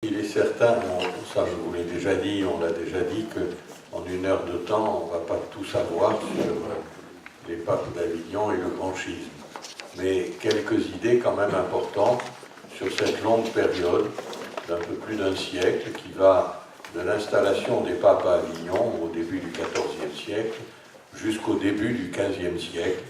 Il est certain, ça je vous l'ai déjà dit, on l'a déjà dit, qu'en une heure de temps, on ne va pas tout savoir sur les papes d'Avignon et le grand schisme. Mais quelques idées quand même importantes sur cette longue période d'un peu plus d'un siècle qui va de l'installation des papes à Avignon au début du XIVe siècle jusqu'au début du XVe siècle.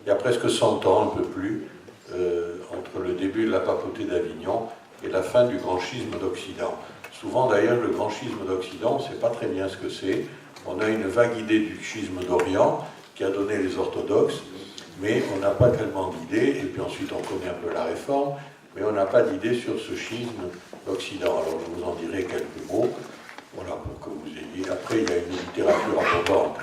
Il y a presque 100 ans, un peu plus, entre le début de la papauté d'Avignon et la fin du grand schisme d'Occident. Souvent d'ailleurs, le grand schisme d'Occident, on ne sait pas très bien ce que c'est. On a une vague idée du schisme d'Orient qui a donné les orthodoxes, mais on n'a pas tellement d'idées, et puis ensuite on connaît un peu la réforme, mais on n'a pas d'idée sur ce schisme d'Occident. Alors je vous en dirai quelques mots, voilà, pour que vous ayez... Après, il y a une littérature abondante.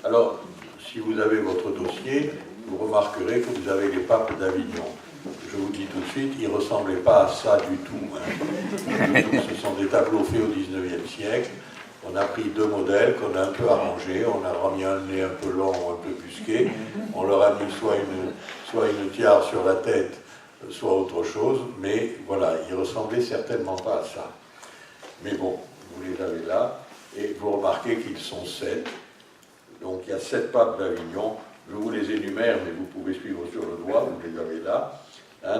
Alors, si vous avez votre dossier, vous remarquerez que vous avez les papes d'Avignon. Je vous dis tout de suite, ils ne ressemblaient pas à ça du tout. Ce sont des tableaux faits au XIXe siècle. On a pris deux modèles qu'on a un peu arrangés. On a remis un nez un peu long, un peu busqué. On leur a mis soit une tiare sur la tête, soit autre chose. Mais voilà, ils ne ressemblaient certainement pas à ça. Mais bon, vous les avez là. Et vous remarquez qu'ils sont 7. Donc il y a 7 papes d'Avignon. Je vous les énumère, mais vous pouvez suivre sur le doigt, vous les avez là.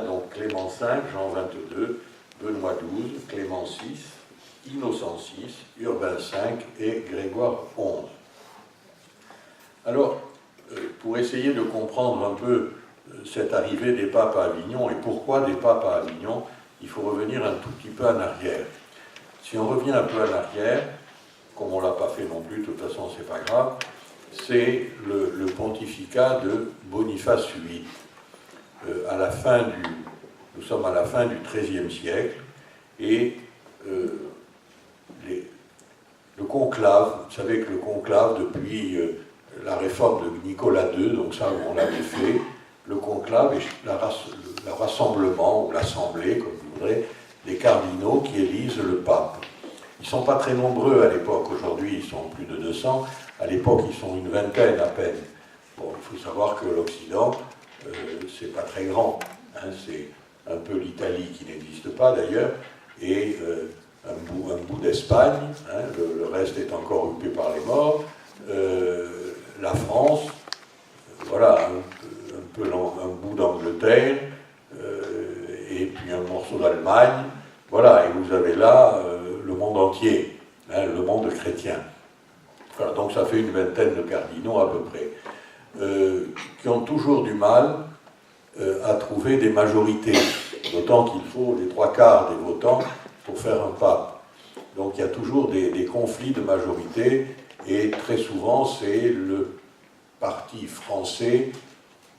Donc Clément V, Jean 22, Benoît XII, Clément VI, Innocent VI, Urbain V et Grégoire XI. Alors, pour essayer de comprendre un peu cette arrivée des papes à Avignon et pourquoi des papes à Avignon, il faut revenir un tout petit peu en arrière. Si on revient un peu en arrière, comme on ne l'a pas fait non plus, de toute façon c'est pas grave, c'est le pontificat de Boniface VIII. Nous sommes à la fin du XIIIe siècle, et le conclave, vous savez que le conclave, depuis la réforme de Nicolas II, donc ça on l'avait fait, le conclave est le rassemblement, ou l'assemblée, comme vous voudrez, des cardinaux qui élisent le pape. Ils ne sont pas très nombreux à l'époque, aujourd'hui ils sont plus de 200, à l'époque ils sont une vingtaine à peine. Bon, il faut savoir que l'Occident, c'est pas très grand, c'est un peu l'Italie qui n'existe pas d'ailleurs, et un bout d'Espagne, le reste est encore occupé par les morts, la France, voilà, un bout d'Angleterre, et puis un morceau d'Allemagne, voilà, et vous avez là le monde entier, le monde chrétien. Voilà, donc ça fait une vingtaine de cardinaux à peu près, qui ont toujours du mal à trouver des majorités, d'autant qu'il faut les 3/4 des votants pour faire un pape. Donc il y a toujours des conflits de majorité, et très souvent c'est le parti français,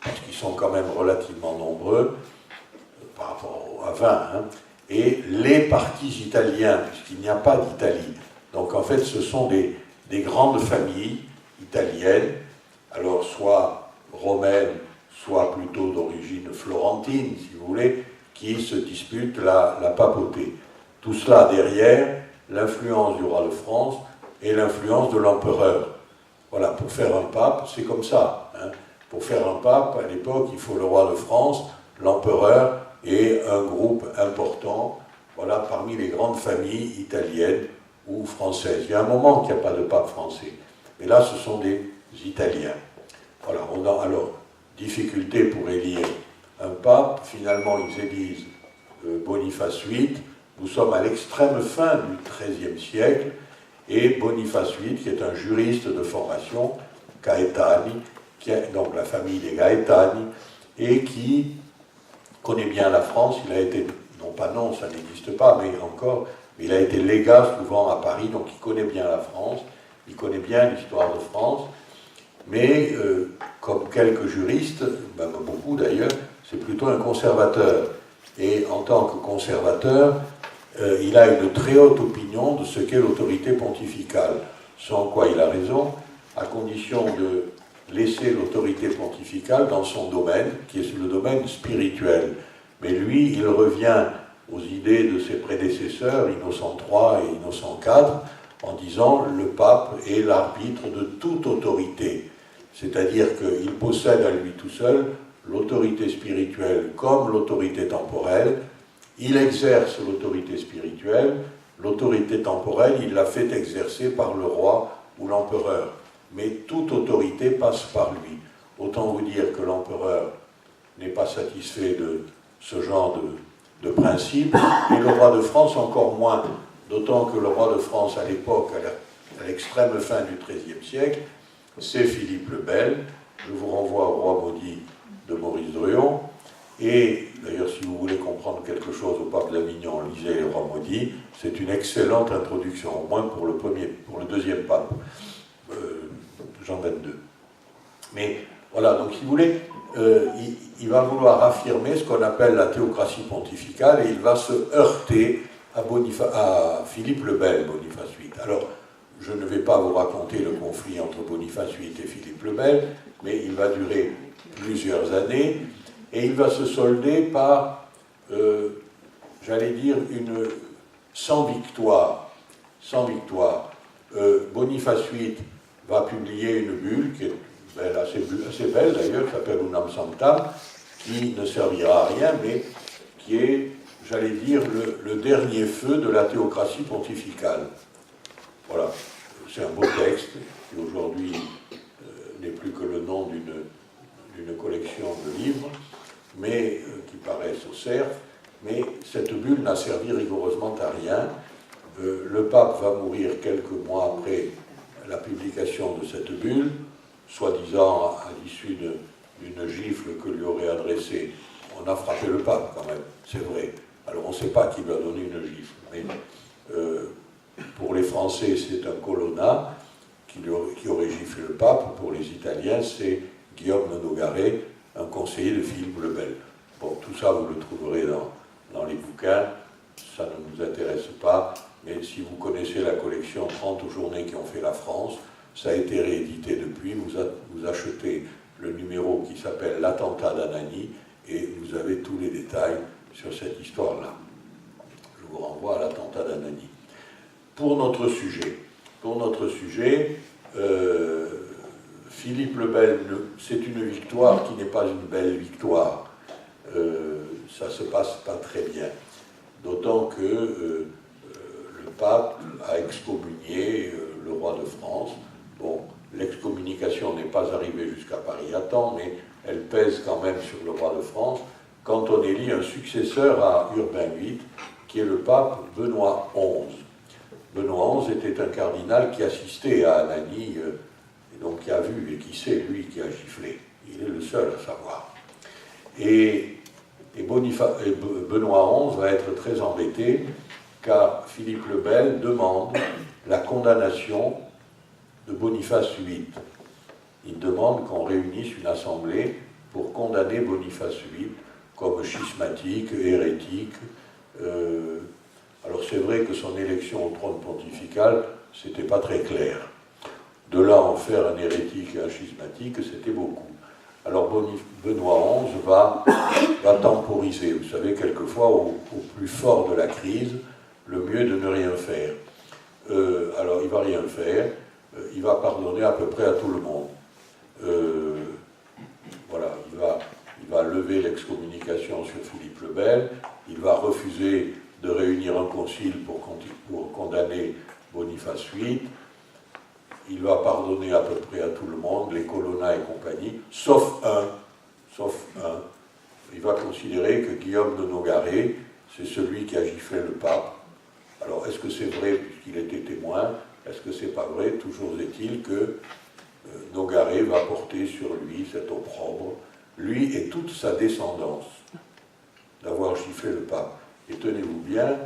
parce qu'ils sont quand même relativement nombreux, par rapport à 20, et les partis italiens, puisqu'il n'y a pas d'Italie. Donc en fait ce sont des grandes familles italiennes, alors soit romaines, soit plutôt d'origine florentine, si vous voulez, qui se disputent la papauté. Tout cela derrière l'influence du roi de France et l'influence de l'empereur. Voilà, pour faire un pape, c'est comme ça. Pour faire un pape, à l'époque, il faut le roi de France, l'empereur et un groupe important, voilà, parmi les grandes familles italiennes ou françaises. Il y a un moment qu'il n'y a pas de pape français. Mais là, ce sont des Italiens. Voilà, alors, difficulté pour élire un pape. Finalement, ils élisent Boniface VIII. Nous sommes à l'extrême fin du XIIIe siècle, et Boniface VIII, qui est un juriste de formation, Gaetani, donc la famille des Gaetani, et qui connaît bien la France. Il a été, non, ça n'existe pas, mais encore, il a été légat souvent à Paris, donc il connaît bien la France, il connaît bien l'histoire de France, mais comme quelques juristes, beaucoup d'ailleurs, c'est plutôt un conservateur. Et en tant que conservateur, il a une très haute opinion de ce qu'est l'autorité pontificale, sans quoi il a raison, à condition de laisser l'autorité pontificale dans son domaine, qui est le domaine spirituel. Mais lui, il revient aux idées de ses prédécesseurs, Innocent III et Innocent IV, en disant le pape est l'arbitre de toute autorité. C'est-à-dire qu'il possède à lui tout seul l'autorité spirituelle comme l'autorité temporelle, Il exerce l'autorité spirituelle, l'autorité temporelle, il la fait exercer par le roi ou l'empereur. Mais toute autorité passe par lui. Autant vous dire que l'empereur n'est pas satisfait de ce genre de principe, et le roi de France encore moins, d'autant que le roi de France à l'époque, à l'extrême fin du XIIIe siècle, c'est Philippe le Bel. Je vous renvoie au Roi maudit de Maurice Druon, et d'ailleurs si vous voulez comprendre quelque chose au pape d'Avignon, lisez le Roi maudit, c'est une excellente introduction, au moins pour le deuxième pape, Jean XXII. Mais voilà, donc si vous voulez, il va vouloir affirmer ce qu'on appelle la théocratie pontificale, et il va se heurter à Philippe le Bel, Boniface VIII. Alors, je ne vais pas vous raconter le conflit entre Boniface VIII et Philippe le Bel, mais il va durer plusieurs années, et il va se solder par, j'allais dire, sans victoire. Sans victoire. Boniface VIII va publier une bulle, qui est assez belle d'ailleurs, qui s'appelle Unam Sanctam, qui ne servira à rien, mais qui est, j'allais dire, le dernier feu de la théocratie pontificale. Voilà, c'est un beau texte, qui aujourd'hui n'est plus que le nom d'une collection de livres, mais qui paraissent au cerf, mais cette bulle n'a servi rigoureusement à rien. Le pape va mourir quelques mois après la publication de cette bulle, soi-disant à l'issue d'une gifle que lui aurait adressée. On a frappé le pape quand même, c'est vrai. Alors on ne sait pas qui lui a donné une gifle, mais pour les Français c'est un colonna qui aurait giflé le pape, pour les Italiens c'est Guillaume de Nogaret, un conseiller de Philippe le Bel. Bon, tout ça vous le trouverez dans les bouquins, ça ne nous intéresse pas, mais si vous connaissez la collection 30 journées qui ont fait la France, ça a été réédité depuis, vous achetez le numéro qui s'appelle l'attentat d'Anani, et vous avez tous les détails sur cette histoire-là. Je vous renvoie à l'attentat d'Anani. Pour notre sujet, Philippe le Bel, c'est une victoire qui n'est pas une belle victoire. Ça ne se passe pas très bien. D'autant que le pape a excommunié le roi de France. Bon, l'excommunication n'est pas arrivée jusqu'à Paris à temps, mais elle pèse quand même sur le roi de France, quand on élit un successeur à Urbain VIII, qui est le pape Benoît XI. Benoît XI était un cardinal qui assistait à Anani, et donc qui a vu et qui sait, lui, qui a giflé. Il est le seul à savoir. Et Benoît XI va être très embêté, car Philippe le Bel demande la condamnation de Boniface VIII. Il demande qu'on réunisse une assemblée pour condamner Boniface VIII comme schismatique, hérétique. Alors c'est vrai que son élection au trône pontifical, c'était pas très clair. De là en faire un hérétique et un schismatique, c'était beaucoup. Alors Benoît XI va temporiser. Vous savez, quelquefois, au plus fort de la crise, le mieux est de ne rien faire. Alors il ne va rien faire, il va pardonner à peu près à tout le monde. Voilà, il va lever l'excommunication sur Philippe le Bel, il va refuser de réunir un concile pour condamner Boniface VIII, il va pardonner à peu près à tout le monde, les colonna et compagnie, sauf un. Il va considérer que Guillaume de Nogaret, c'est celui qui a giflé le pape. Alors, est-ce que c'est vrai puisqu'il était témoin? Est-ce que c'est pas vrai? Toujours est-il que Nogaret va porter sur lui cet opprobre, lui et toute sa descendance, d'avoir giflé le pape. Et tenez-vous bien,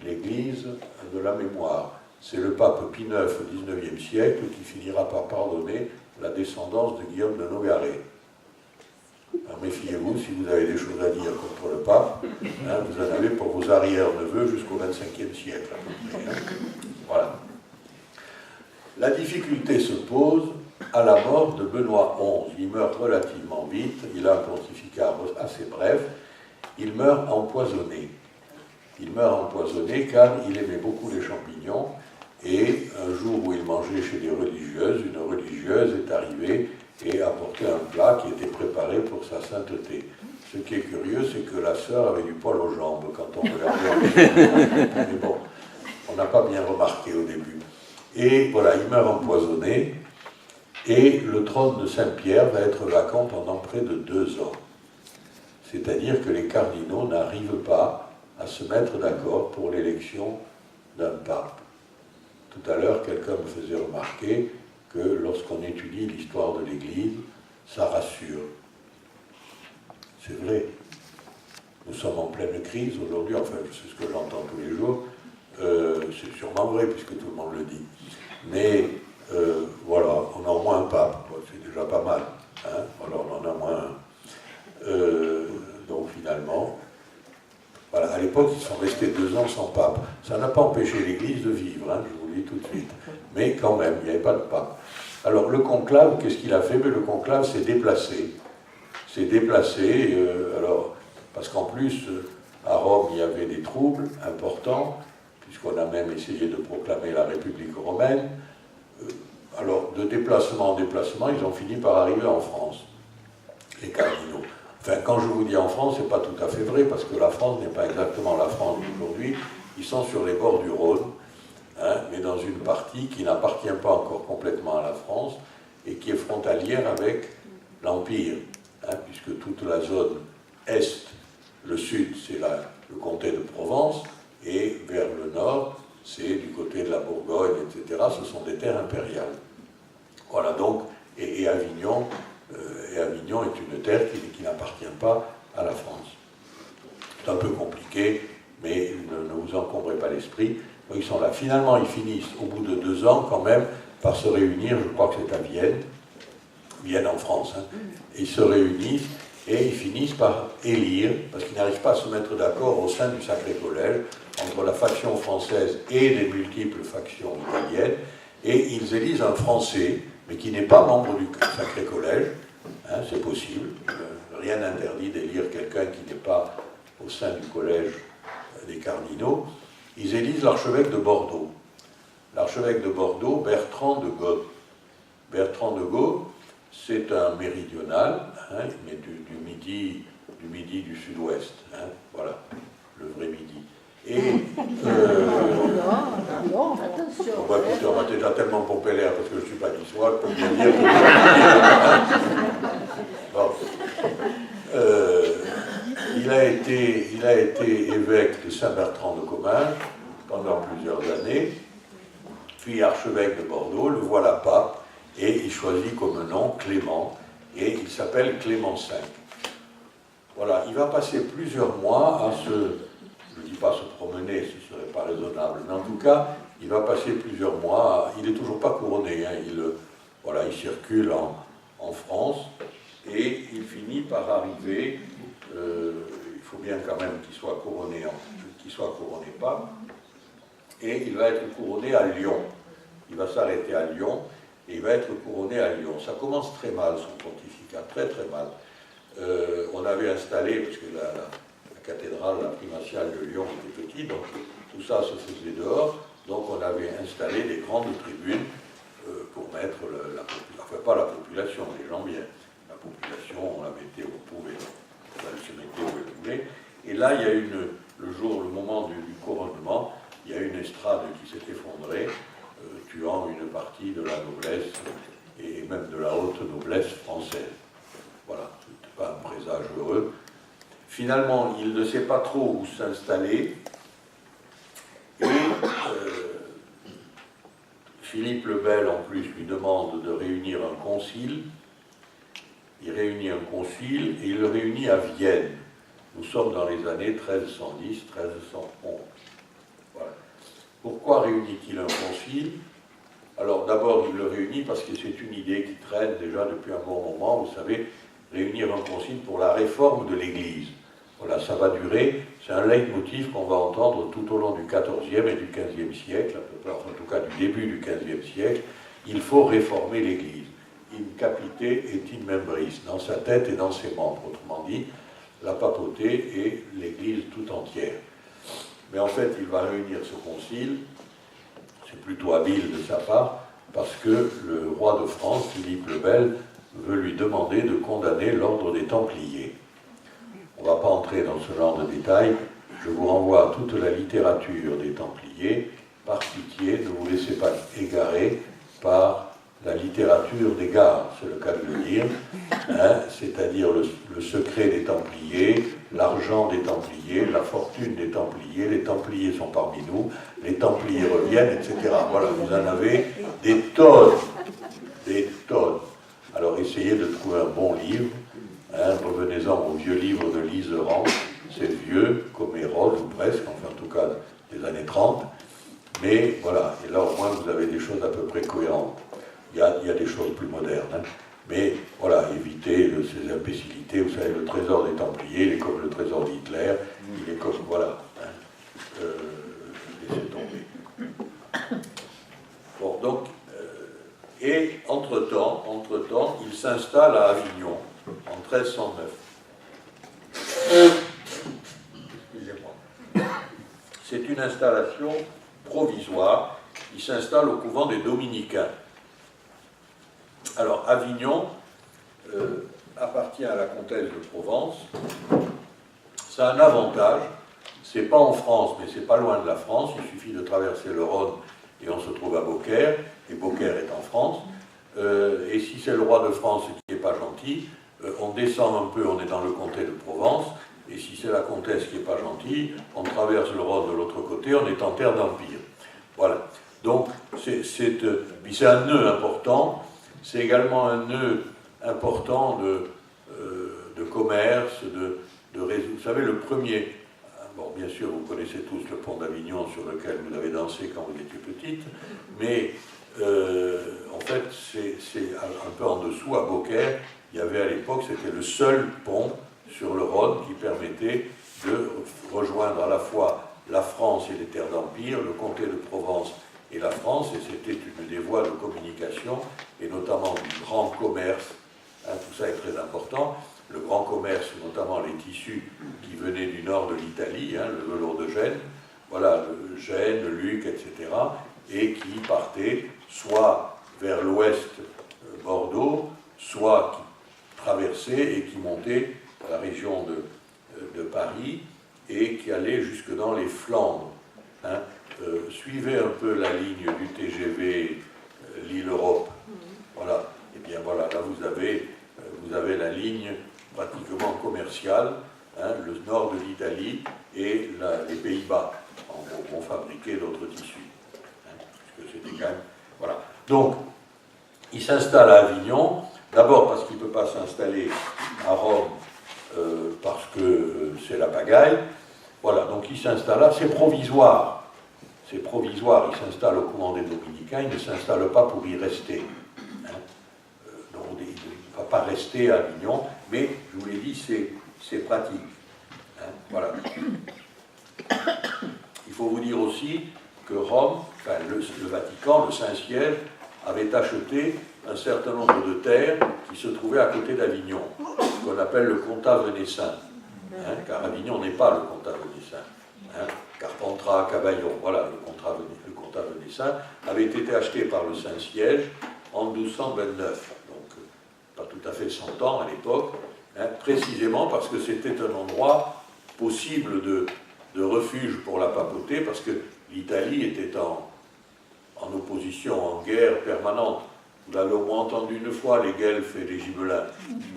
l'Église de la mémoire. C'est le pape Pie IX au XIXe siècle qui finira par pardonner la descendance de Guillaume de Nogaret. Alors méfiez-vous, si vous avez des choses à dire contre le pape, hein, vous en avez pour vos arrière-neveux jusqu'au XXe siècle. Voilà. La difficulté se pose à la mort de Benoît XI. Il meurt relativement vite, il a un pontificat assez bref, il meurt empoisonné. Il meurt empoisonné car il aimait beaucoup les champignons, et un jour où il mangeait chez des religieuses, une religieuse est arrivée et a apporté un plat qui était préparé pour sa sainteté. Ce qui est curieux, c'est que la sœur avait du poil aux jambes quand on regardait. Mais bon, on n'a pas bien remarqué au début. Et voilà, il meurt empoisonné, et le trône de Saint-Pierre va être vacant pendant près de 2 ans. C'est-à-dire que les cardinaux n'arrivent pas à se mettre d'accord pour l'élection d'un pape. Tout à l'heure, quelqu'un me faisait remarquer que lorsqu'on étudie l'histoire de l'Église, ça rassure. C'est vrai. Nous sommes en pleine crise aujourd'hui, enfin, c'est ce que j'entends tous les jours. C'est sûrement vrai, puisque tout le monde le dit. Mais voilà, on a au moins un pape, c'est déjà pas mal. Hein, voilà, on en a moins un. Donc finalement, voilà, à l'époque, ils sont restés 2 ans sans pape. Ça n'a pas empêché l'Église de vivre, hein, je vous le dis tout de suite. Mais quand même, il n'y avait pas de pape. Alors le conclave, qu'est-ce qu'il a fait? Mais le conclave s'est déplacé. S'est déplacé, alors, parce qu'en plus, à Rome, il y avait des troubles importants, puisqu'on a même essayé de proclamer la République romaine. Alors, de déplacement en déplacement, ils ont fini par arriver en France, les cardinaux. Enfin, quand je vous dis en France, c'est pas tout à fait vrai, parce que la France n'est pas exactement la France d'aujourd'hui. Ils sont sur les bords du Rhône, hein, mais dans une partie qui n'appartient pas encore complètement à la France, et qui est frontalière avec l'Empire, hein, puisque toute la zone est, le sud, c'est le comté de Provence, et vers le nord, c'est du côté de la Bourgogne, etc. Ce sont des terres impériales. Voilà, donc, et Avignon est une terre qui n'appartient pas à la France. C'est un peu compliqué, mais ne vous encombrez pas l'esprit. Donc ils sont là. Finalement, ils finissent, au bout de 2 ans, quand même, par se réunir, je crois que c'est à Vienne en France, hein, et ils se réunissent, et ils finissent par élire, parce qu'ils n'arrivent pas à se mettre d'accord au sein du Sacré Collège, entre la faction française et les multiples factions italiennes, et ils élisent un Français, mais qui n'est pas membre du Sacré Collège, hein, c'est possible, rien n'interdit d'élire quelqu'un qui n'est pas au sein du collège des cardinaux. Ils élisent l'archevêque de Bordeaux. L'archevêque de Bordeaux, Bertrand de Gaulle. Bertrand de Gaulle, c'est un méridional, hein, mais du midi du sud-ouest, hein, voilà, le vrai midi. Et attention. Bon, écoutez, on m'a déjà tellement pompé l'air parce que je ne suis pas niçois, je peux bien dire que bon. Il a été évêque de Saint-Bertrand de Comminges pendant plusieurs années, puis archevêque de Bordeaux, le voilà pape, et il choisit comme nom Clément, et il s'appelle Clément V. Voilà, il va passer plusieurs mois à je ne dis pas se promener, ce ne serait pas raisonnable, mais en tout cas, il va passer plusieurs mois, il n'est toujours pas couronné, hein, il circule en France, et il finit par arriver, il faut bien quand même qu'il soit couronné pape, et il va être couronné à Lyon. Il va s'arrêter à Lyon, et il va être couronné à Lyon. Ça commence très mal, son pontificat, très très mal. On avait installé, parce que la cathédrale, la primatiale de Lyon était petite, donc tout ça se faisait dehors, donc on avait installé des grandes tribunes pour mettre pas la population, les gens bien. La population, on la mettait où on pouvait, elle se mettait où elle voulait. Et là, il y a le moment du couronnement, il y a une estrade qui s'est effondrée, tuant une partie de la noblesse, et même de la haute noblesse française. Voilà, ce n'était pas un présage heureux. Finalement, il ne sait pas trop où s'installer, et Philippe le Bel, en plus, lui demande de réunir un concile. Il réunit un concile, et il le réunit à Vienne. Nous sommes dans les années 1310-1311. Voilà. Pourquoi réunit-il un concile? Alors d'abord, il le réunit parce que c'est une idée qui traîne déjà depuis un bon moment, vous savez, réunir un concile pour la réforme de l'Église. Voilà, ça va durer, c'est un leitmotiv qu'on va entendre tout au long du XIVe et du XVe siècle, en tout cas du début du XVe siècle. Il faut réformer l'Église. In capite et in membris, dans sa tête et dans ses membres, autrement dit, la papauté et l'Église tout entière. Mais en fait, il va réunir ce concile, c'est plutôt habile de sa part, parce que le roi de France, Philippe le Bel, veut lui demander de condamner l'ordre des Templiers. on ne va pas entrer dans ce genre de détails. Je vous renvoie à toute la littérature des Templiers. Par pitié, ne vous laissez pas égarer par la littérature des gares, c'est le cas de le dire, hein, c'est-à-dire le secret des Templiers, l'argent des Templiers, la fortune des Templiers, les Templiers sont parmi nous, les Templiers reviennent, etc. Voilà, vous en avez des tonnes, des tonnes. Alors essayez de trouver un bon livre, hein, revenez-en au vieux livre de Liseran, c'est vieux, comme Hérode, ou presque, enfin en tout cas des années 30, mais voilà, et là au moins vous avez des choses à peu près cohérentes. Il y a des choses plus modernes, hein. Mais voilà, évitez ces imbécilités. Vous savez, le trésor des Templiers, il est comme le trésor d'Hitler, il est comme, voilà, hein. Laissez tomber. Bon, donc, et entre-temps, il s'installe à Avignon, en 1309. Excusez-moi. C'est une installation provisoire. Il s'installe au couvent des Dominicains. Alors, Avignon appartient à la comtesse de Provence. Ça a un avantage, c'est pas en France, mais c'est pas loin de la France. Il suffit de traverser le Rhône et on se trouve à Beaucaire, et Beaucaire est en France. Et si c'est le roi de France qui n'est pas gentil, on descend un peu, on est dans le comté de Provence, et si c'est la comtesse qui n'est pas gentille, on traverse le Rhône de l'autre côté, on est en terre d'Empire. Voilà. Donc, puis c'est un nœud important. C'est également un nœud important de commerce, de réseau. Vous savez, le premier, bon, bien sûr, vous connaissez tous le pont d'Avignon sur lequel vous avez dansé quand vous étiez petite, mais en fait, c'est un peu en dessous, à Beaucaire, il y avait à l'époque, c'était le seul pont sur le Rhône qui permettait de rejoindre à la fois la France et les terres d'Empire, le comté de Provence et la France, et c'était une des voies de communication, et notamment du grand commerce, hein, tout ça est très important, le grand commerce, notamment les tissus qui venaient du nord de l'Italie, hein, le velours de Gênes, voilà, le Gênes, le Luc, etc., et qui partaient soit vers l'ouest, Bordeaux, soit qui traversaient et qui montaient à la région de Paris, et qui allaient jusque dans les Flandres, hein. Suivez un peu la ligne du TGV Lille-Europe. Voilà. Et bien voilà, là vous avez la ligne pratiquement commerciale, hein, le nord de l'Italie et les Pays-Bas. En gros, vont fabriquer d'autres tissus. Hein, parce que c'était quand même. Voilà. Donc, il s'installe à Avignon, d'abord parce qu'il ne peut pas s'installer à Rome parce que c'est la pagaille. Voilà, donc il s'installe là, c'est provisoire. C'est provisoire, il s'installe au couvent des Dominicains, il ne s'installe pas pour y rester. Hein. Donc il ne va pas rester à Avignon, mais je vous l'ai dit, c'est pratique. Hein. Voilà. Il faut vous dire aussi que Rome, enfin le Vatican, le Saint-Siège, avait acheté un certain nombre de terres qui se trouvaient à côté d'Avignon, ce qu'on appelle le comtat venessin. Hein, car Avignon n'est pas le comtat venessin. Hein. Carpentras, Cavaillon, voilà, le comtat venessin, avait été acheté par le Saint-Siège en 1229, donc pas tout à fait 100 ans à l'époque, hein, précisément parce que c'était un endroit possible de refuge pour la papauté, parce que l'Italie était en opposition, en guerre permanente. Vous l'avez au moins entendu une fois, les Guelfes et les Gibelins.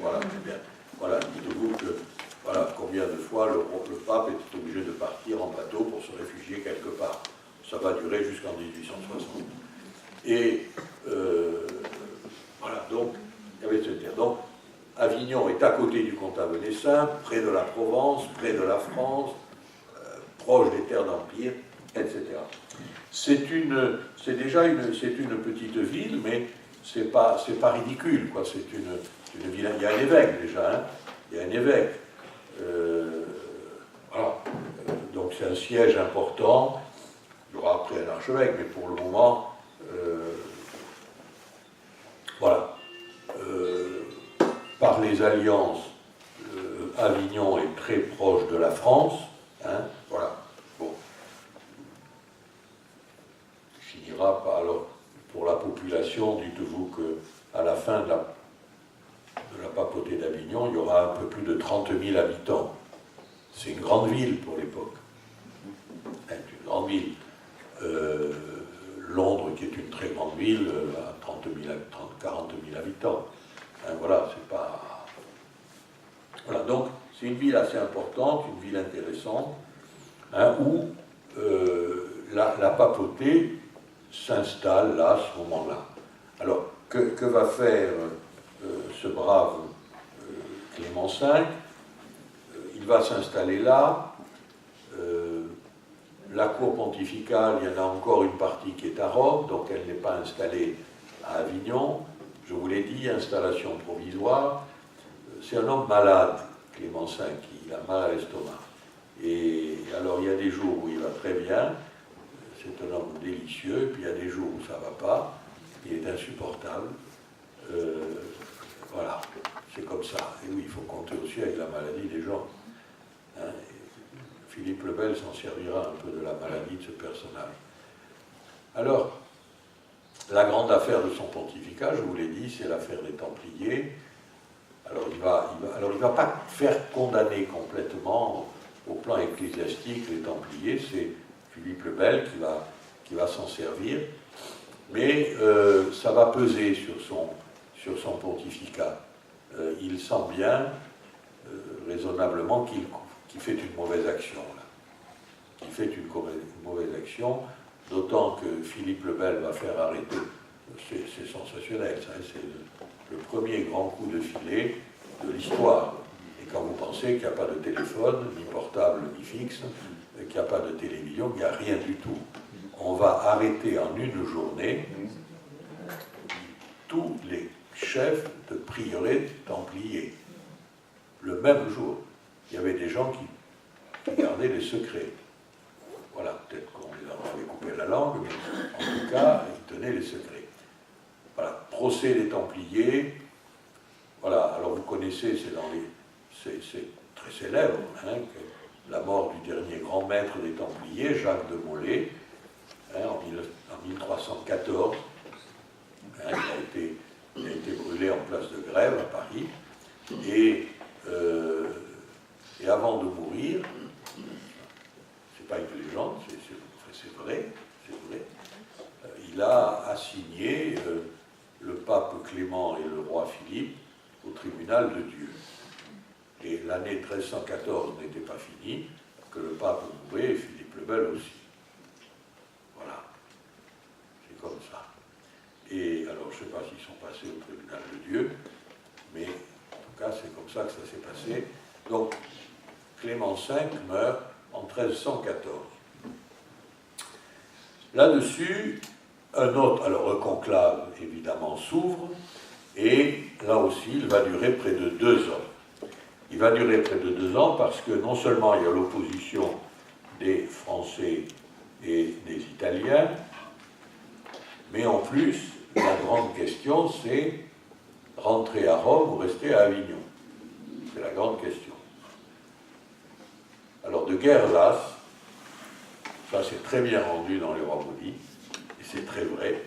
Voilà, c'est bien. Voilà, dites-vous que voilà combien de fois le pape était obligé de partir en bateau pour se réfugier quelque part. Ça va durer jusqu'en 1860. Et voilà, donc, il y avait cette terre. Donc, Avignon est à côté du comtat venessin, près de la Provence, près de la France, proche des terres d'Empire, etc. C'est déjà une petite ville, mais c'est pas ridicule, quoi. C'est une ville. Il y a un évêque déjà, hein. Il y a un évêque. Voilà. Donc c'est un siège important. Il y aura après un archevêque, mais pour le moment, voilà. Par les alliances, Avignon est très proche de la France. Hein, voilà. Bon. Il finira par, alors, pour la population, dites-vous qu'à la fin de la papauté d'Avignon, il y aura un peu plus de 30 000 habitants. c'est une grande ville pour l'époque. C'est une grande ville. Londres, qui est une très grande ville, à 40 000 habitants. Voilà, c'est pas... Voilà, donc c'est une ville assez importante, une ville intéressante, où la papauté s'installe là, à ce moment-là. Alors, que va faire ce brave Clément V? Il va s'installer là. La cour pontificale, il y en a encore une partie qui est à Rome, donc elle n'est pas installée à Avignon. Je vous l'ai dit, installation provisoire. C'est un homme malade, Clément V, il a mal à l'estomac. Et alors il y a des jours où il va très bien, c'est un homme délicieux, puis il y a des jours où ça ne va pas, il est insupportable. Voilà, c'est comme ça. Et oui, il faut compter aussi avec la maladie des gens. Philippe le Bel s'en servira un peu de la maladie de ce personnage. Alors, la grande affaire de son pontificat, je vous l'ai dit, c'est l'affaire des Templiers. Alors, il va pas faire condamner complètement au plan ecclésiastique les Templiers, c'est Philippe le Bel qui va s'en servir, mais ça va peser sur son pontificat. Il sent bien, raisonnablement, qu'il fait une mauvaise action. Là. Il fait une mauvaise action, d'autant que Philippe le Bel va faire arrêter. C'est sensationnel, ça, c'est le premier grand coup de filet de l'histoire. Et quand vous pensez qu'il n'y a pas de téléphone, ni portable, ni fixe, qu'il n'y a pas de télévision, il n'y a rien du tout. On va arrêter en une journée tous les chefs de prieuré templiers. Le même jour. Il y avait des gens qui gardaient les secrets. Voilà, peut-être qu'on les avait coupé la langue, mais en tout cas, ils tenaient les secrets. Voilà, procès des Templiers. Voilà, alors vous connaissez, c'est très célèbre, que la mort du dernier grand maître des Templiers, Jacques de Molay, en 1314. Il a été brûlé en place de Grève à Paris. Et avant de mourir, c'est pas une légende, c'est vrai, il a assigné le pape Clément et le roi Philippe au tribunal de Dieu. Et l'année 1314 n'était pas finie, que le pape mourait et Philippe le Bel aussi. Voilà, c'est comme ça. Et alors, je ne sais pas s'ils sont passés au tribunal de Dieu, mais en tout cas, c'est comme ça que ça s'est passé. Donc, Clément V meurt en 1314. Là-dessus, un autre, alors un conclave évidemment s'ouvre, et là aussi, il va durer près de 2 ans. Il va durer près de 2 ans parce que non seulement il y a l'opposition des Français et des Italiens, mais en plus, la grande question, c'est rentrer à Rome ou rester à Avignon. C'est la grande question. Alors, de guerre lasse, ça c'est très bien rendu dans les Rois maudits, et c'est très vrai,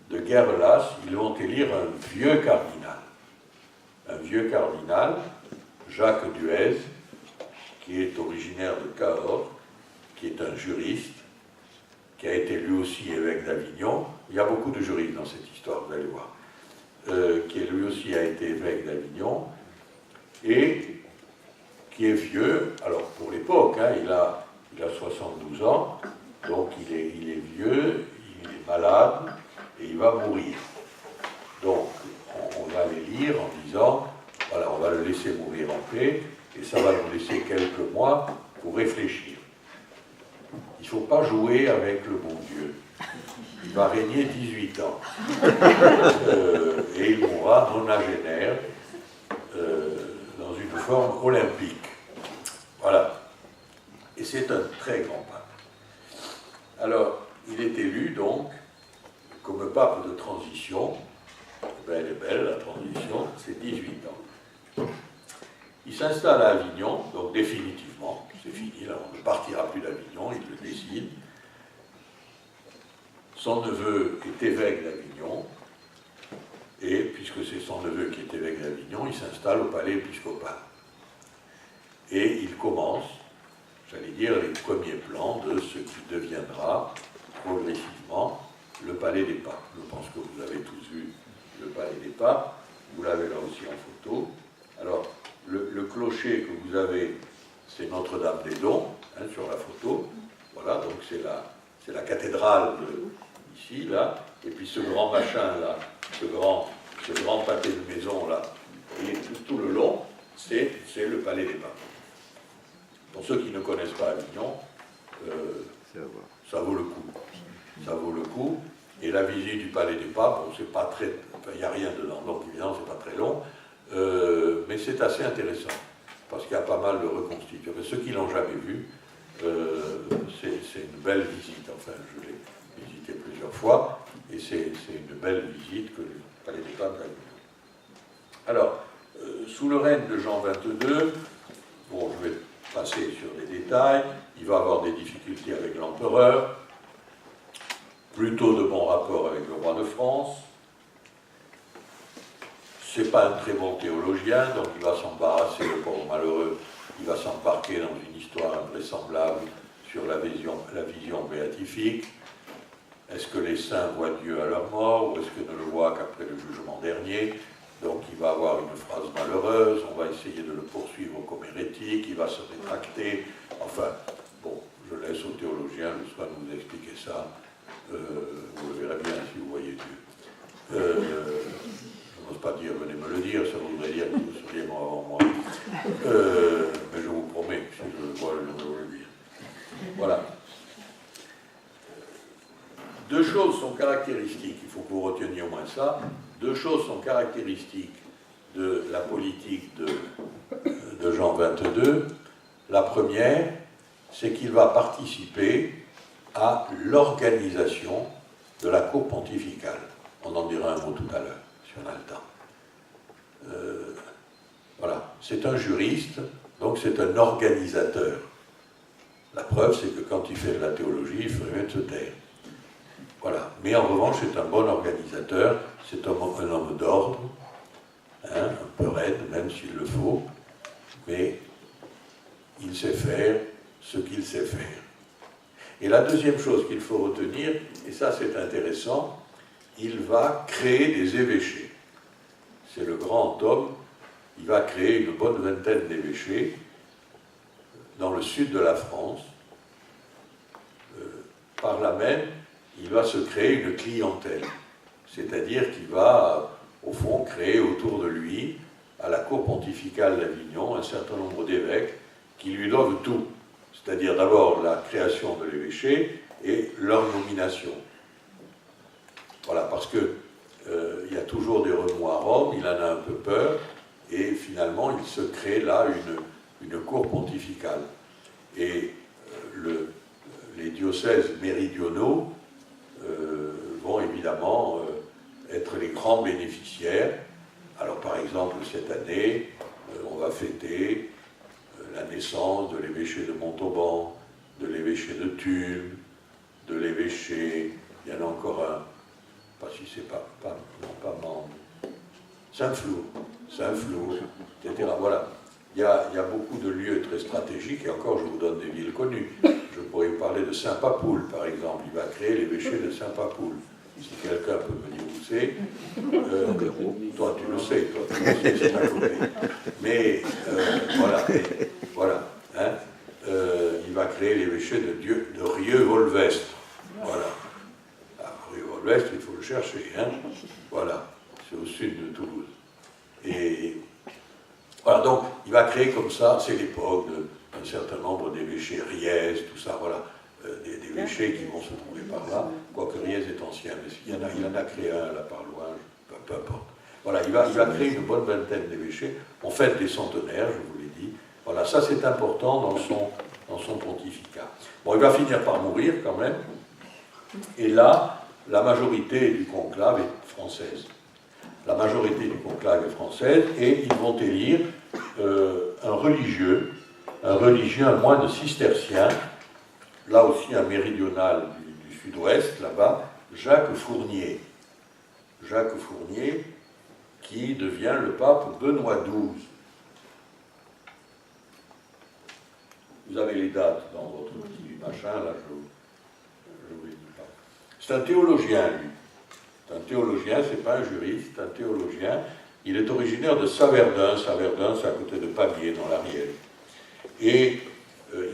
de guerre lasse, ils vont élire un vieux cardinal. Un vieux cardinal, Jacques Duez, qui est originaire de Cahors, qui est un juriste, qui a été lui aussi évêque d'Avignon. Il y a beaucoup de juristes dans cette histoire, vous allez voir. Qui lui aussi a été évêque d'Avignon, et qui est vieux, alors pour l'époque, il a 72 ans, donc il est vieux, il est malade, et il va mourir. Donc, on va l'élire en disant, voilà, on va le laisser mourir en paix, et ça va nous laisser quelques mois pour réfléchir. Il ne faut pas jouer avec le bon Dieu. Il va régner 18 ans. Et il mourra nonagénaire dans une forme olympique. Voilà. Et c'est un très grand pape. Alors, il est élu donc comme pape de transition. Elle est belle, la transition, c'est 18 ans. Il s'installe à Avignon, donc définitivement, c'est fini, là, on ne partira plus d'Avignon, il le décide. Son neveu est évêque d'Avignon, et puisque c'est son neveu qui est évêque d'Avignon, il s'installe au palais épiscopal. Et il commence j'allais dire, les premiers plans de ce qui deviendra progressivement le Palais des Papes. Je pense que vous avez tous vu le Palais des Papes, vous l'avez là aussi en photo. Alors, le clocher que vous avez, c'est Notre-Dame-des-Dons, hein, sur la photo. Voilà, donc c'est la cathédrale ici, là, et puis ce grand machin là, ce grand pâté de maison là, et tout le long, c'est le Palais des Papes. Pour ceux qui ne connaissent pas Avignon, ça vaut le coup. Ça vaut le coup. Et la visite du Palais des Papes, bon, c'est pas très, enfin, il n'y a rien dedans, donc évidemment c'est pas très long, mais c'est assez intéressant parce qu'il y a pas mal de reconstitutions. Mais ceux qui l'ont jamais vu, c'est une belle visite. Enfin, je l'ai visité plusieurs fois et c'est une belle visite que le Palais des Papes a eu. Alors, sous le règne de Jean XXII, bon, je vais passer sur les détails, il va avoir des difficultés avec l'empereur, plutôt de bons rapports avec le roi de France. C'est pas un très bon théologien, donc il va s'embarrasser, le pauvre malheureux, il va s'embarquer dans une histoire invraisemblable sur la vision béatifique. Est-ce que les saints voient Dieu à leur mort, ou est-ce qu'ils ne le voient qu'après le jugement dernier? Donc il va avoir une phrase malheureuse, on va essayer de le poursuivre comme hérétique, il va se rétracter. Enfin, bon, je laisse aux théologiens le soin de vous expliquer ça. Vous le verrez bien si vous voyez Dieu. Je n'ose pas dire venez me le dire, ça voudrait dire que vous seriez mort avant moi. Mais je vous promets que si je le vois, je vais vous le dire. Voilà. Deux choses sont caractéristiques, il faut que vous reteniez au moins ça. Deux choses sont caractéristiques de la politique de Jean XXII. La première, c'est qu'il va participer à l'organisation de la cour pontificale. On en dira un mot tout à l'heure, si on a le temps. Voilà, c'est un juriste, donc c'est un organisateur. La preuve, c'est que quand il fait de la théologie, il ferait mieux de se taire. Voilà, mais en revanche, c'est un bon organisateur, c'est un homme d'ordre, hein, un peu raide, même s'il le faut, mais il sait faire ce qu'il sait faire. Et la deuxième chose qu'il faut retenir, et ça c'est intéressant, il va créer des évêchés. C'est le grand homme, il va créer une bonne vingtaine d'évêchés dans le sud de la France. Par là même, il va se créer une clientèle. C'est-à-dire qu'il va, au fond, créer autour de lui, à la cour pontificale d'Avignon, un certain nombre d'évêques qui lui doivent tout. C'est-à-dire d'abord la création de l'évêché et leur nomination. Voilà, parce que il y a toujours des remous à Rome, il en a un peu peur, et finalement il se crée là une cour pontificale. Et les diocèses méridionaux vont évidemment être les grands bénéficiaires. Alors par exemple, cette année, on va fêter la naissance de l'évêché de Montauban, de l'évêché de Tulle, de l'évêché, il y en a encore un, pas si c'est pas Mende, Saint-Flour, etc. Voilà. Il y a beaucoup de lieux très stratégiques, et encore je vous donne des villes connues. Je pourrais vous parler de Saint-Papoul, par exemple. Il va créer l'évêché de Saint-Papoul. Si quelqu'un peut me dire où c'est, toi tu le sais, c'est à côté. Mais voilà. Hein, il va créer l'évêché de Rieux-Volvestre. Voilà. Rieux-Volvestre, il faut le chercher. Hein. Voilà, c'est au sud de Toulouse. Et voilà, donc il va créer comme ça, c'est l'époque d'un certain nombre d'évêchés, Riez, tout ça, voilà. Des évêchés qui vont se trouver par là, quoique Riez est ancien, mais il en a créé un là par loin, peu importe. Voilà, il va créer une bonne vingtaine d'évêchés. On fête des centenaires, je vous l'ai dit. Voilà, ça c'est important dans son pontificat. Bon, il va finir par mourir quand même. Et là, la majorité du conclave est française. La majorité du conclave est française, et ils vont élire un religieux, un moine cistercien, là aussi un méridional du sud-ouest, là-bas, Jacques Fournier. Jacques Fournier, qui devient le pape Benoît XII. Vous avez les dates dans votre petit machin, là, je ne vous les dis pas. C'est un théologien, lui. C'est un théologien, c'est pas un juriste, c'est un théologien. Il est originaire de Saverdun. Saverdun, c'est à côté de Pamiers, dans l'Ariège. Et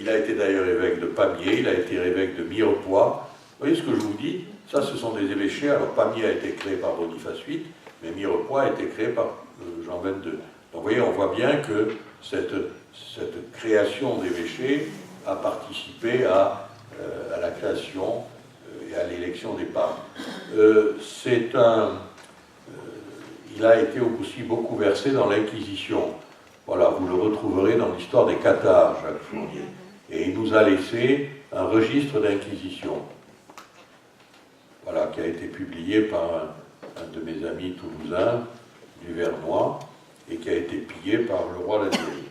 il a été d'ailleurs évêque de Pamiers, il a été évêque de Mirepoix. Vous voyez ce que je vous dis? Ça, ce sont des évêchés. Alors, Pamiers a été créé par Boniface VIII, mais Mirepoix a été créé par Jean XXII. Donc, vous voyez, on voit bien que cette création d'évêchés a participé à la création et à l'élection des papes. Il a été aussi beaucoup versé dans l'Inquisition. Voilà, vous le retrouverez dans l'histoire des Cathares, Jacques Fournier. Et il nous a laissé un registre d'Inquisition. Voilà, qui a été publié par un de mes amis toulousains, du Vernois, et qui a été pillé par le roi d'Algérie.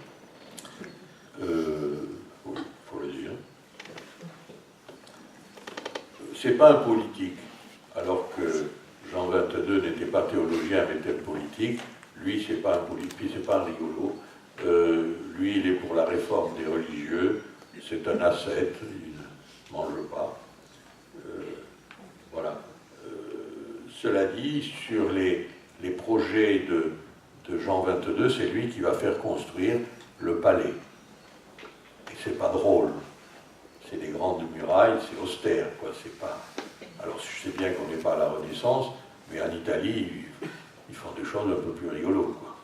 Faut le dire. C'est pas un politique, alors que Jean XXII n'était pas théologien, mais était politique. Lui, c'est pas un politique, puis c'est pas un rigolo. Lui, il est pour la réforme des religieux. C'est un ascète, il ne mange pas. Voilà. Cela dit, sur les projets de Jean XXII, c'est lui qui va faire construire le palais. Et c'est pas drôle. C'est des grandes murailles, c'est austère, quoi. C'est pas. Alors, je sais bien qu'on n'est pas à la Renaissance, mais en Italie, ils font des choses un peu plus rigolo, quoi.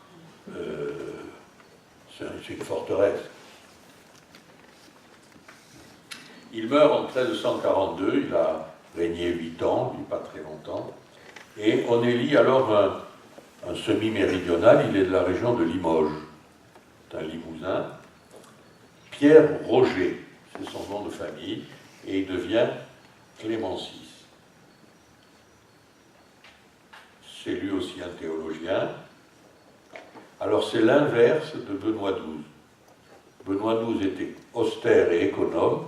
C'est une forteresse. Il meurt en 1342, il a régné 8 ans, il pas très longtemps, et on élit alors un semi-méridional, il est de la région de Limoges, c'est un Limousin, Pierre Roger, c'est son nom de famille, et il devient Clément VI. C'est lui aussi un théologien. Alors c'est l'inverse de Benoît XII. Benoît XII était austère et économe.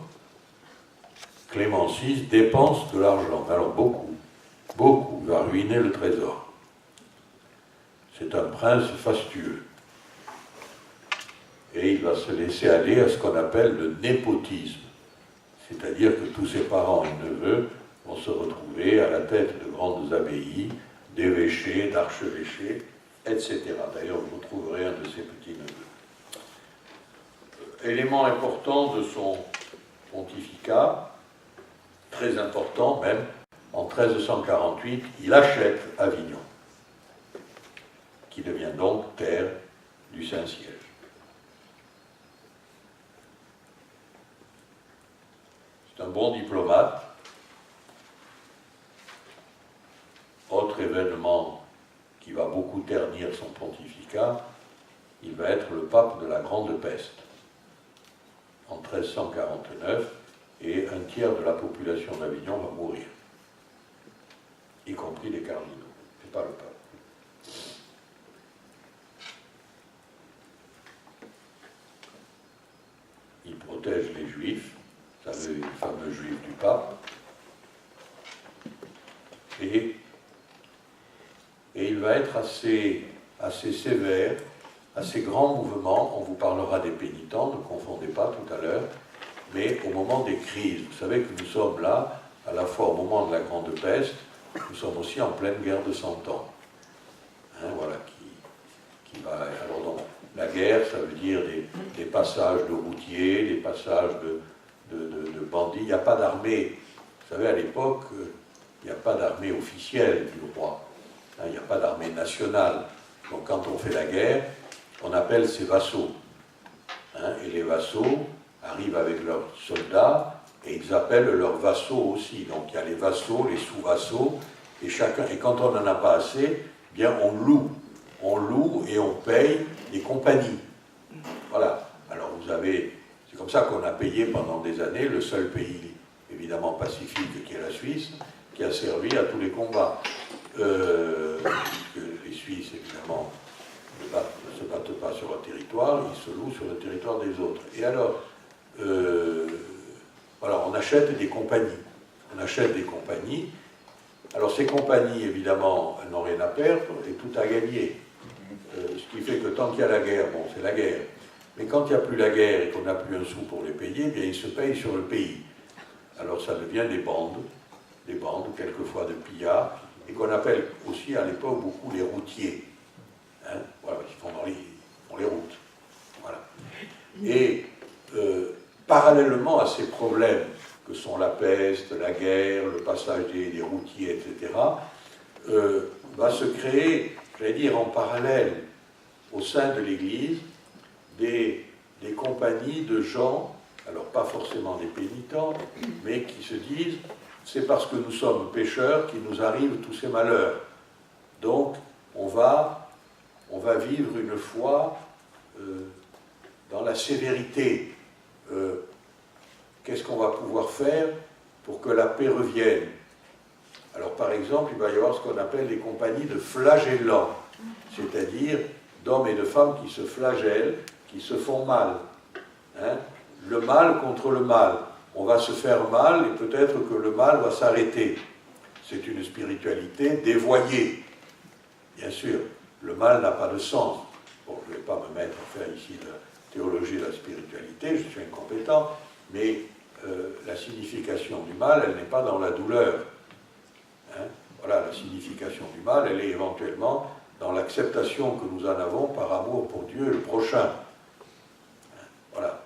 Clément VI dépense de l'argent. Alors beaucoup, il va ruiner le trésor. C'est un prince fastueux. Et il va se laisser aller à ce qu'on appelle le népotisme. C'est-à-dire que tous ses parents et neveux vont se retrouver à la tête de grandes abbayes, d'évêchés, d'archevêchés, etc. D'ailleurs, vous trouverez un de ses petits-neveux. Élément important de son pontificat, très important même, en 1348, il achète Avignon, qui devient donc terre du Saint-Siège. C'est un bon diplomate. Autre événement qui va beaucoup ternir son pontificat, il va être le pape de la Grande Peste en 1349, et un tiers de la population d'Avignon va mourir, y compris les cardinaux, et pas le pape. Il protège les juifs, vous savez, les fameux juifs du pape, et il va être assez sévère, assez grand mouvement. On vous parlera des pénitents, ne confondez pas tout à l'heure, mais au moment des crises. Vous savez que nous sommes là, à la fois au moment de la Grande Peste, nous sommes aussi en pleine guerre de 100 ans. Hein, voilà, qui va. Alors, donc, la guerre, ça veut dire des passages de routiers, des passages de bandits. Il n'y a pas d'armée. Vous savez, à l'époque, il n'y a pas d'armée officielle du roi. Il n'y a pas d'armée nationale. Donc quand on fait la guerre, on appelle ses vassaux. Et les vassaux arrivent avec leurs soldats et ils appellent leurs vassaux aussi. Donc il y a les vassaux, les sous-vassaux, et quand on n'en a pas assez, eh bien on loue. On loue et on paye des compagnies. Voilà. Alors c'est comme ça qu'on a payé pendant des années le seul pays, évidemment pacifique, qui est la Suisse, qui a servi à tous les combats. Les Suisses, évidemment, ne se battent pas sur un territoire, ils se louent sur le territoire des autres. Et alors, voilà, on achète des compagnies. On achète des compagnies. Alors ces compagnies, évidemment, elles n'ont rien à perdre et tout à gagner. Ce qui fait que tant qu'il y a la guerre, bon, c'est la guerre. Mais quand il n'y a plus la guerre et qu'on n'a plus un sou pour les payer, eh bien ils se payent sur le pays. Alors ça devient des bandes, quelquefois de pillards, et qu'on appelle aussi à l'époque beaucoup les routiers. Hein, voilà, ils font les routes. Voilà. Et parallèlement à ces problèmes que sont la peste, la guerre, le passage des routiers, etc., va se créer, j'allais dire en parallèle, au sein de l'Église, des compagnies de gens, alors pas forcément des pénitents, mais qui se disent, c'est parce que nous sommes pécheurs qu'il nous arrivent tous ces malheurs. Donc, on va vivre une foi dans la sévérité. Qu'est-ce qu'on va pouvoir faire pour que la paix revienne? Alors, par exemple, il va y avoir ce qu'on appelle les compagnies de flagellants, c'est-à-dire d'hommes et de femmes qui se flagellent, qui se font mal. Hein? Le mal contre le mal. On va se faire mal et peut-être que le mal va s'arrêter. C'est une spiritualité dévoyée. Bien sûr, le mal n'a pas de sens. Bon, je ne vais pas me mettre à faire ici de la théologie de la spiritualité, je suis incompétent, mais la signification du mal, elle n'est pas dans la douleur. Hein? Voilà, la signification du mal, elle est éventuellement dans l'acceptation que nous en avons par amour pour Dieu et le prochain. Hein? Voilà.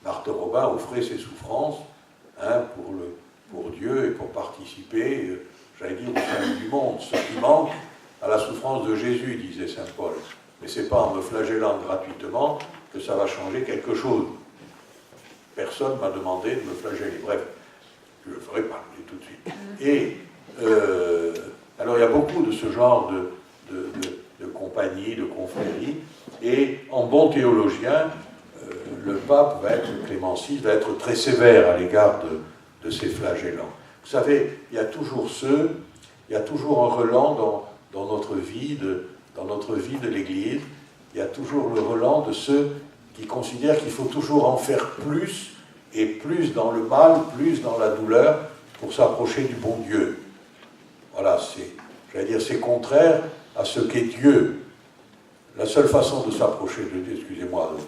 Marthe Robin offrait ses souffrances pour Dieu et pour participer, j'allais dire, au salut du monde. Ce qui manque à la souffrance de Jésus, disait saint Paul. Mais ce n'est pas en me flagellant gratuitement que ça va changer quelque chose. Personne ne m'a demandé de me flageller. Bref, je ne le ferai pas, je dis tout de suite. Et alors il y a beaucoup de ce genre de compagnies, de confréries, et en bon théologien, le pape Clément VI va être très sévère à l'égard de ces flagellants. Vous savez, il y a toujours un relent dans notre vie de l'Église, il y a toujours le relent de ceux qui considèrent qu'il faut toujours en faire plus, et plus dans le mal, plus dans la douleur, pour s'approcher du bon Dieu. Voilà, c'est contraire à ce qu'est Dieu. La seule façon de s'approcher de Dieu, excusez-moi de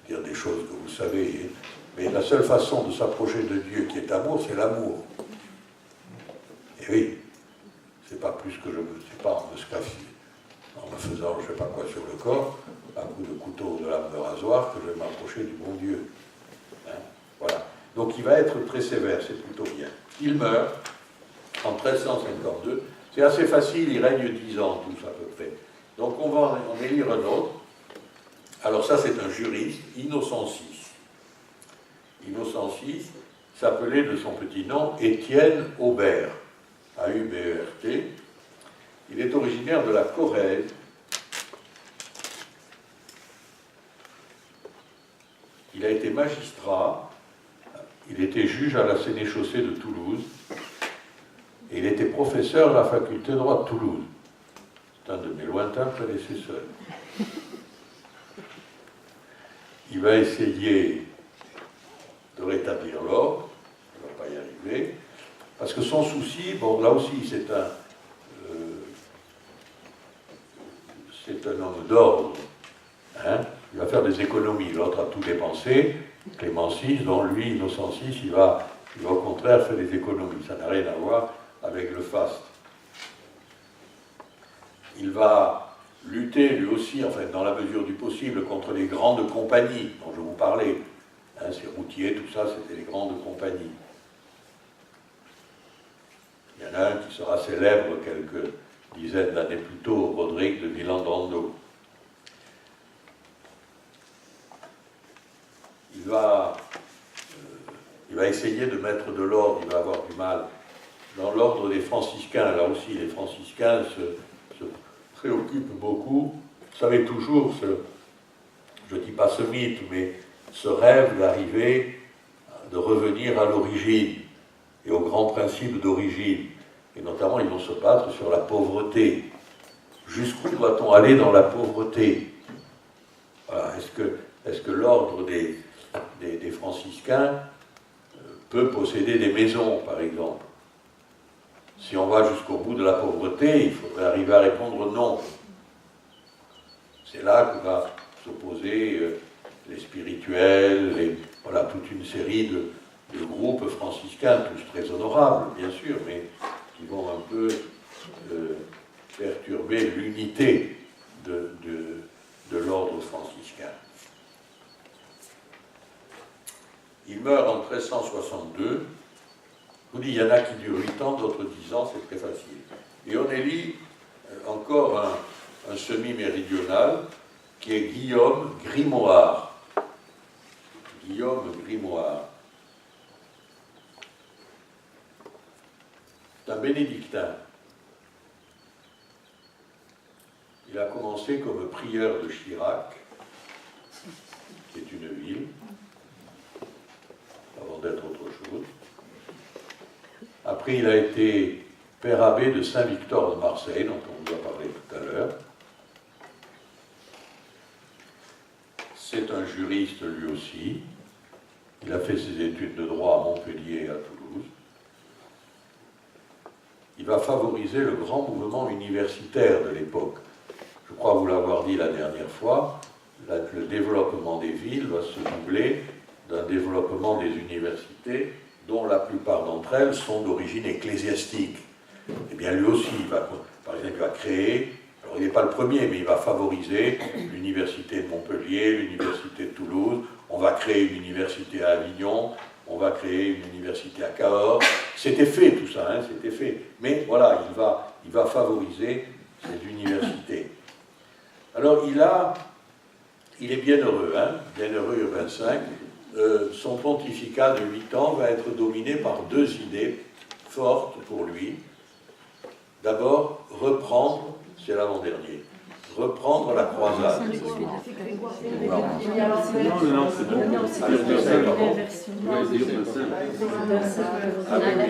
dire des choses que vous savez, mais la seule façon de s'approcher de Dieu qui est amour, c'est l'amour. Et oui, c'est pas plus que c'est pas en me faisant je ne sais pas quoi sur le corps, un coup de couteau de lame de rasoir, que je vais m'approcher du bon Dieu. Hein? Voilà. Donc il va être très sévère, c'est plutôt bien. Il meurt en 1352. C'est assez facile, il règne 10 ans tous à peu près. Donc on va en élire un autre. Alors ça c'est un juriste, Innocent VI. Innocent VI s'appelait de son petit nom Étienne Aubert, A-U-B-E-R-T. Il est originaire de la Corrèze. Il a été magistrat, il était juge à la Sénéchaussée de Toulouse, et il était professeur à la faculté de droit de Toulouse. C'est un de mes lointains prédécesseurs. Il va essayer de rétablir l'ordre, il ne va pas y arriver, parce que son souci, bon là aussi c'est un homme d'ordre, hein? Il va faire des économies, l'autre a tout dépensé, Clément VI, dont lui, Innocent VI, il va au contraire faire des économies, ça n'a rien à voir avec le faste. Il va lutter lui aussi, enfin dans la mesure du possible, contre les grandes compagnies dont je vous parlais. Hein, ces routiers, tout ça, c'était les grandes compagnies. Il y en a un qui sera célèbre quelques dizaines d'années plus tôt, Roderick de Milan-Brando. Il va essayer de mettre de l'ordre, il va avoir du mal. Dans l'ordre des franciscains, là aussi, les franciscains se préoccupent beaucoup. Vous savez toujours, je ne dis pas ce mythe, mais ce rêve d'arriver, de revenir à l'origine et aux grands principes d'origine. Et notamment, ils vont se battre sur la pauvreté. Jusqu'où doit-on aller dans la pauvreté? Voilà. Est-ce que l'ordre des franciscains peut posséder des maisons, par exemple? Si on va jusqu'au bout de la pauvreté, il faudrait arriver à répondre non. C'est là que va s'opposer les spirituels. spirituels, voilà, toute une série de groupes franciscains, tous très honorables, bien sûr, mais qui vont un peu perturber l'unité de l'ordre franciscain. Il meurt en 1362. Je vous dis, il y en a qui durent 8 ans, d'autres 10 ans, c'est très facile. Et on élit encore un semi-méridional qui est Guillaume Grimoire. Guillaume Grimoire. C'est un bénédictin. Il a commencé comme prieur de Chirac, qui est une ville, avant d'être autre chose. Après, il a été père abbé de Saint-Victor de Marseille, dont on vous a parlé tout à l'heure. C'est un juriste lui aussi. Il a fait ses études de droit à Montpellier et à Toulouse. Il va favoriser le grand mouvement universitaire de l'époque. Je crois vous l'avoir dit la dernière fois, le développement des villes va se doubler d'un développement des universités dont la plupart d'entre elles sont d'origine ecclésiastique. Eh bien, lui aussi, par exemple, il va créer, alors il n'est pas le premier, mais il va favoriser l'université de Montpellier, l'université de Toulouse, on va créer une université à Avignon, on va créer une université à Cahors. C'était fait tout ça, hein, c'était fait. Mais voilà, il va favoriser ces universités. Alors, il est bienheureux, hein, bienheureux Urbain V. Son pontificat de 8 ans va être dominé par 2 idées fortes pour lui. D'abord, reprendre, c'est l'avant-dernier, reprendre la croisade.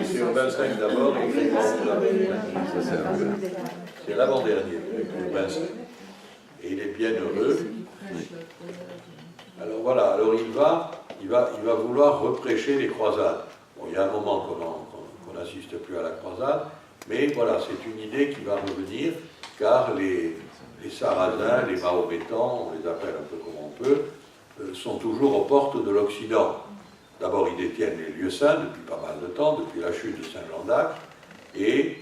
C'est Urbain V d'abord, c'est l'avant-dernier, Urbain V. Et il est bien heureux. Alors voilà, alors il va vouloir reprêcher les croisades. Bon, il y a un moment qu'on n'assiste plus à la croisade, mais voilà, c'est une idée qui va revenir, car les Sarrasins, les Mahométans, on les appelle un peu comme on peut, sont toujours aux portes de l'Occident. D'abord, ils détiennent les lieux saints depuis pas mal de temps, depuis la chute de Saint-Jean d'Acre, et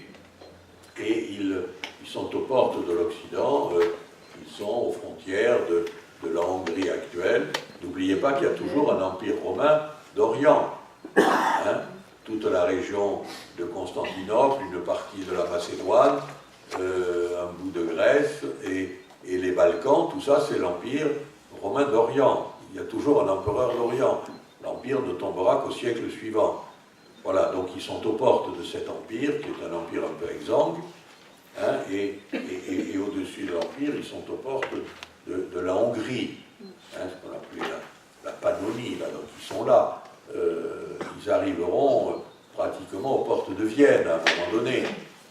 ils sont aux portes de l'Occident. Ils sont aux frontières de la Hongrie actuelle. N'oubliez pas qu'il y a toujours un empire romain d'Orient. Hein, toute la région de Constantinople, une partie de la Macédoine, un bout de Grèce et les Balkans, tout ça c'est l'empire romain d'Orient. Il y a toujours un empereur d'Orient. L'empire ne tombera qu'au siècle suivant. Voilà, donc ils sont aux portes de cet empire, qui est un empire un peu exsangue. Hein, et au-dessus de l'Empire, ils sont aux portes de la Hongrie, hein, ce qu'on appelait la Pannonie, là, donc ils sont là. Ils arriveront pratiquement aux portes de Vienne à un moment donné.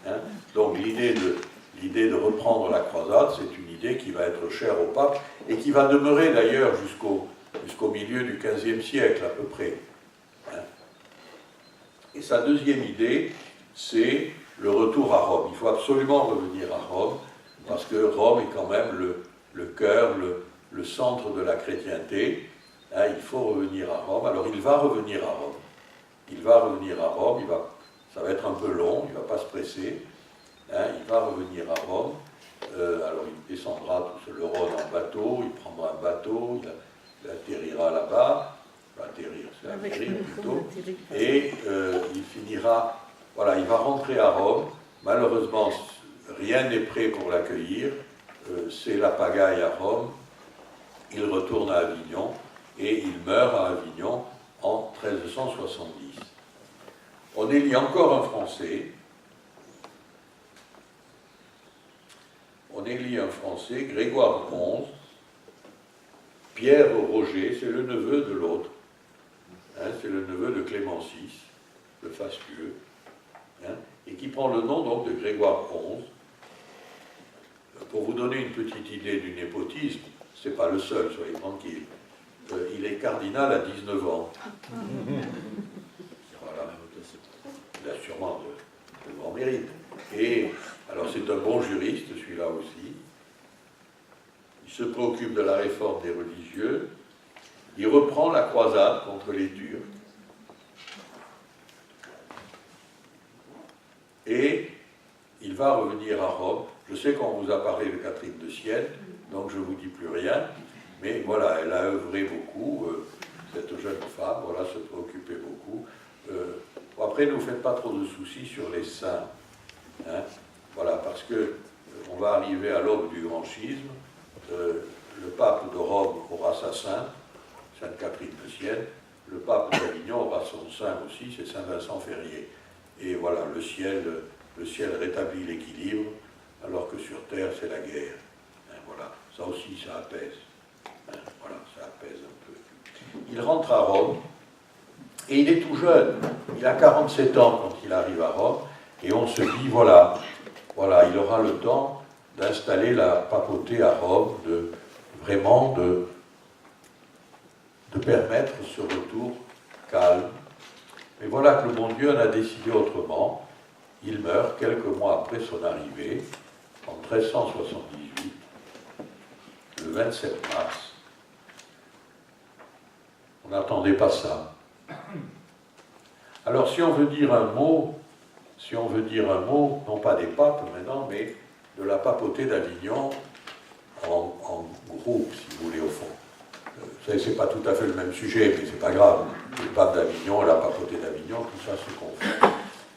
Hein. Donc l'idée de reprendre la croisade, c'est une idée qui va être chère au pape et qui va demeurer d'ailleurs jusqu'au milieu du XVe siècle à peu près. Hein. Et sa deuxième idée, c'est le retour à Rome. Il faut absolument revenir à Rome, parce que Rome est quand même le cœur, le centre de la chrétienté. Hein, il faut revenir à Rome. Alors il va revenir à Rome. Il va revenir à Rome, ça va être un peu long, il ne va pas se presser. Hein, il va revenir à Rome. Alors il descendra tout le Rhône en bateau, il prendra un bateau, il atterrira là-bas. Atterrir plutôt. Et il finira... Voilà, il va rentrer à Rome. Malheureusement, rien n'est prêt pour l'accueillir. C'est la pagaille à Rome. Il retourne à Avignon et il meurt à Avignon en 1370. On élit encore un Français. On élit un Français, Grégoire XI. Pierre Roger, c'est le neveu de l'autre. Hein, c'est le neveu de Clément VI, le fastueux. Hein, et qui prend le nom donc de Grégoire XI. Pour vous donner une petite idée du népotisme, ce n'est pas le seul, soyez tranquille. Il est cardinal à 19 ans. Voilà. Il a sûrement de grands mérites. Et alors c'est un bon juriste, celui-là aussi. Il se préoccupe de la réforme des religieux. il reprend la croisade contre les Turcs. Et il va revenir à Rome. Je sais qu'on vous a parlé de Catherine de Sienne, donc je ne vous dis plus rien. Mais voilà, elle a œuvré beaucoup, cette jeune femme, voilà, se préoccupait beaucoup. Après, ne vous faites pas trop de soucis sur les saints. Hein, voilà, parce que on va arriver à l'aube du grand schisme. Le pape de Rome aura sa sainte, Sainte Catherine de Sienne. Le pape d'Avignon aura son saint aussi, c'est Saint Vincent Ferrier. Et voilà, le ciel rétablit l'équilibre, alors que sur terre, c'est la guerre. Hein, voilà, ça aussi, ça apaise. Hein, voilà, ça apaise un peu. Il rentre à Rome, et il est tout jeune. Il a 47 ans quand il arrive à Rome, et on se dit, voilà, il aura le temps d'installer la papauté à Rome, de permettre ce retour calme. Mais voilà que le bon Dieu en a décidé autrement. Il meurt quelques mois après son arrivée, en 1378, le 27 mars. On n'attendait pas ça. Alors si on veut dire un mot, non pas des papes maintenant, mais de la papauté d'Avignon en groupe, si vous voulez, au fond. C'est pas tout à fait le même sujet, mais c'est pas grave. Le pape d'Avignon, la papauté d'Avignon, tout ça se confond.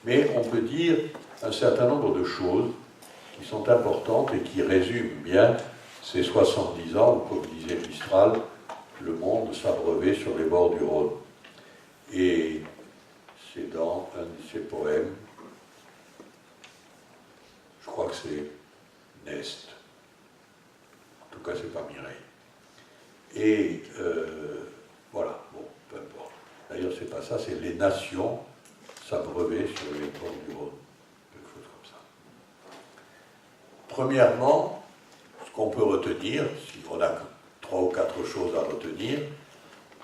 Mais on peut dire un certain nombre de choses qui sont importantes et qui résument bien ces 70 ans où, comme disait Mistral, le monde s'abreuvait sur les bords du Rhône. Et c'est dans un de ses poèmes, je crois que c'est Nest, en tout cas c'est pas Mireille. Et voilà, bon, peu importe. D'ailleurs c'est pas ça, c'est les nations s'abreuvaient sur les bords du Rhône, quelque chose comme ça. Premièrement, ce qu'on peut retenir, si on a 3 ou 4 choses à retenir,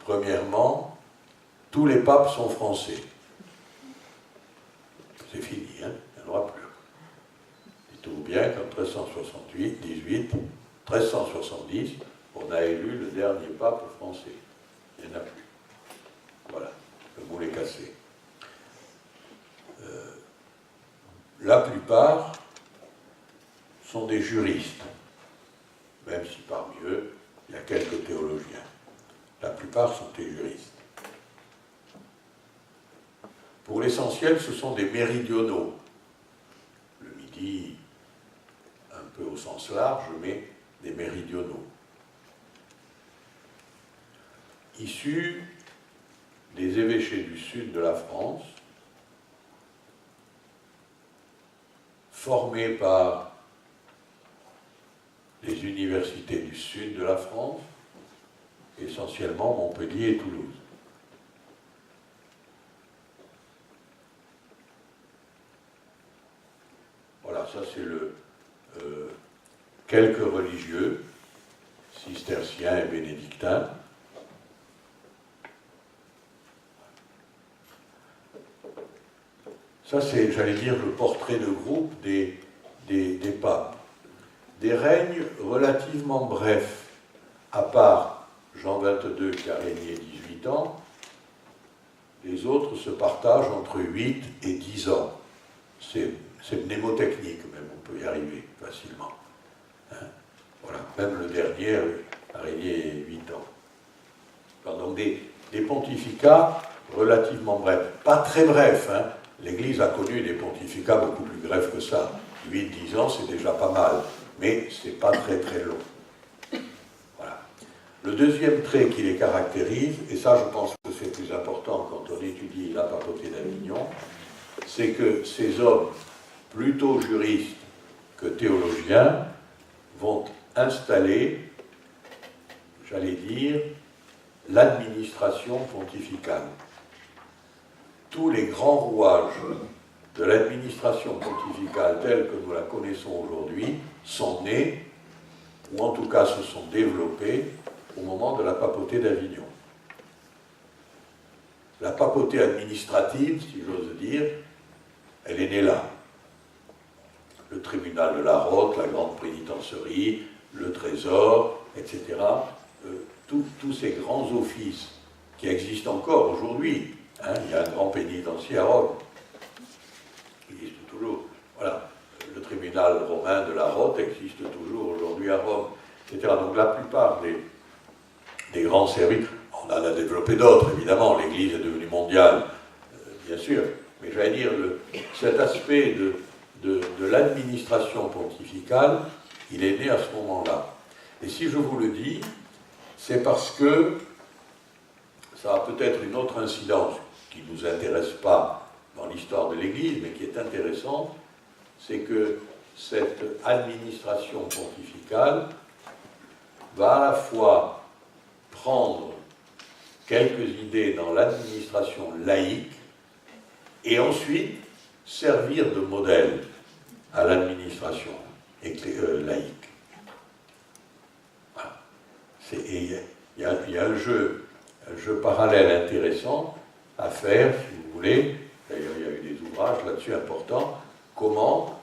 premièrement, tous les papes sont français. C'est fini, hein, il n'y en aura plus. Dites-vous bien qu'en 1370, on a élu le dernier pape français. Il n'y en a plus. Voilà, le moule est cassé. La plupart sont des juristes, même si parmi eux, il y a quelques théologiens. La plupart sont des juristes. Pour l'essentiel, ce sont des méridionaux. Le Midi, un peu au sens large, mais des méridionaux. Issus des évêchés du sud de la France, formés par les universités du sud de la France, essentiellement Montpellier et Toulouse. Voilà, ça c'est quelques religieux, cisterciens et bénédictins. Ça c'est, j'allais dire, le portrait de groupe des papes. Des règnes relativement brefs, à part Jean XXII qui a régné 18 ans, les autres se partagent entre 8 et 10 ans. C'est mnémotechnique même, on peut y arriver facilement. Hein, voilà, même le dernier a régné 8 ans. Alors, donc des pontificats relativement brefs, pas très brefs, hein. L'Église a connu des pontificats beaucoup plus brefs que ça. 8-10 ans, c'est déjà pas mal, mais c'est pas très très long. Voilà. Le deuxième trait qui les caractérise, et ça je pense que c'est plus important quand on étudie la papauté d'Avignon, c'est que ces hommes, plutôt juristes que théologiens, vont installer, j'allais dire, l'administration pontificale. Tous les grands rouages de l'administration pontificale telle que nous la connaissons aujourd'hui sont nés, ou en tout cas se sont développés, au moment de la papauté d'Avignon. La papauté administrative, si j'ose dire, elle est née là. Le tribunal de la Roque, la grande pénitencerie, le trésor, etc. tous ces grands offices qui existent encore aujourd'hui, hein, il y a un grand pénitencier à Rome, qui existe toujours. Voilà, le tribunal romain de la Rote existe toujours aujourd'hui à Rome, etc. Donc la plupart des grands services, on en a développé d'autres, évidemment, l'Église est devenue mondiale, bien sûr, mais j'allais dire, cet aspect de l'administration pontificale, il est né à ce moment-là. Et si je vous le dis, c'est parce que ça a peut-être une autre incidence qui ne nous intéresse pas dans l'histoire de l'Église, mais qui est intéressante, c'est que cette administration pontificale va à la fois prendre quelques idées dans l'administration laïque et ensuite servir de modèle à l'administration laïque. Voilà. Il y a un jeu parallèle intéressant à faire, si vous voulez. D'ailleurs, il y a eu des ouvrages là-dessus importants. Comment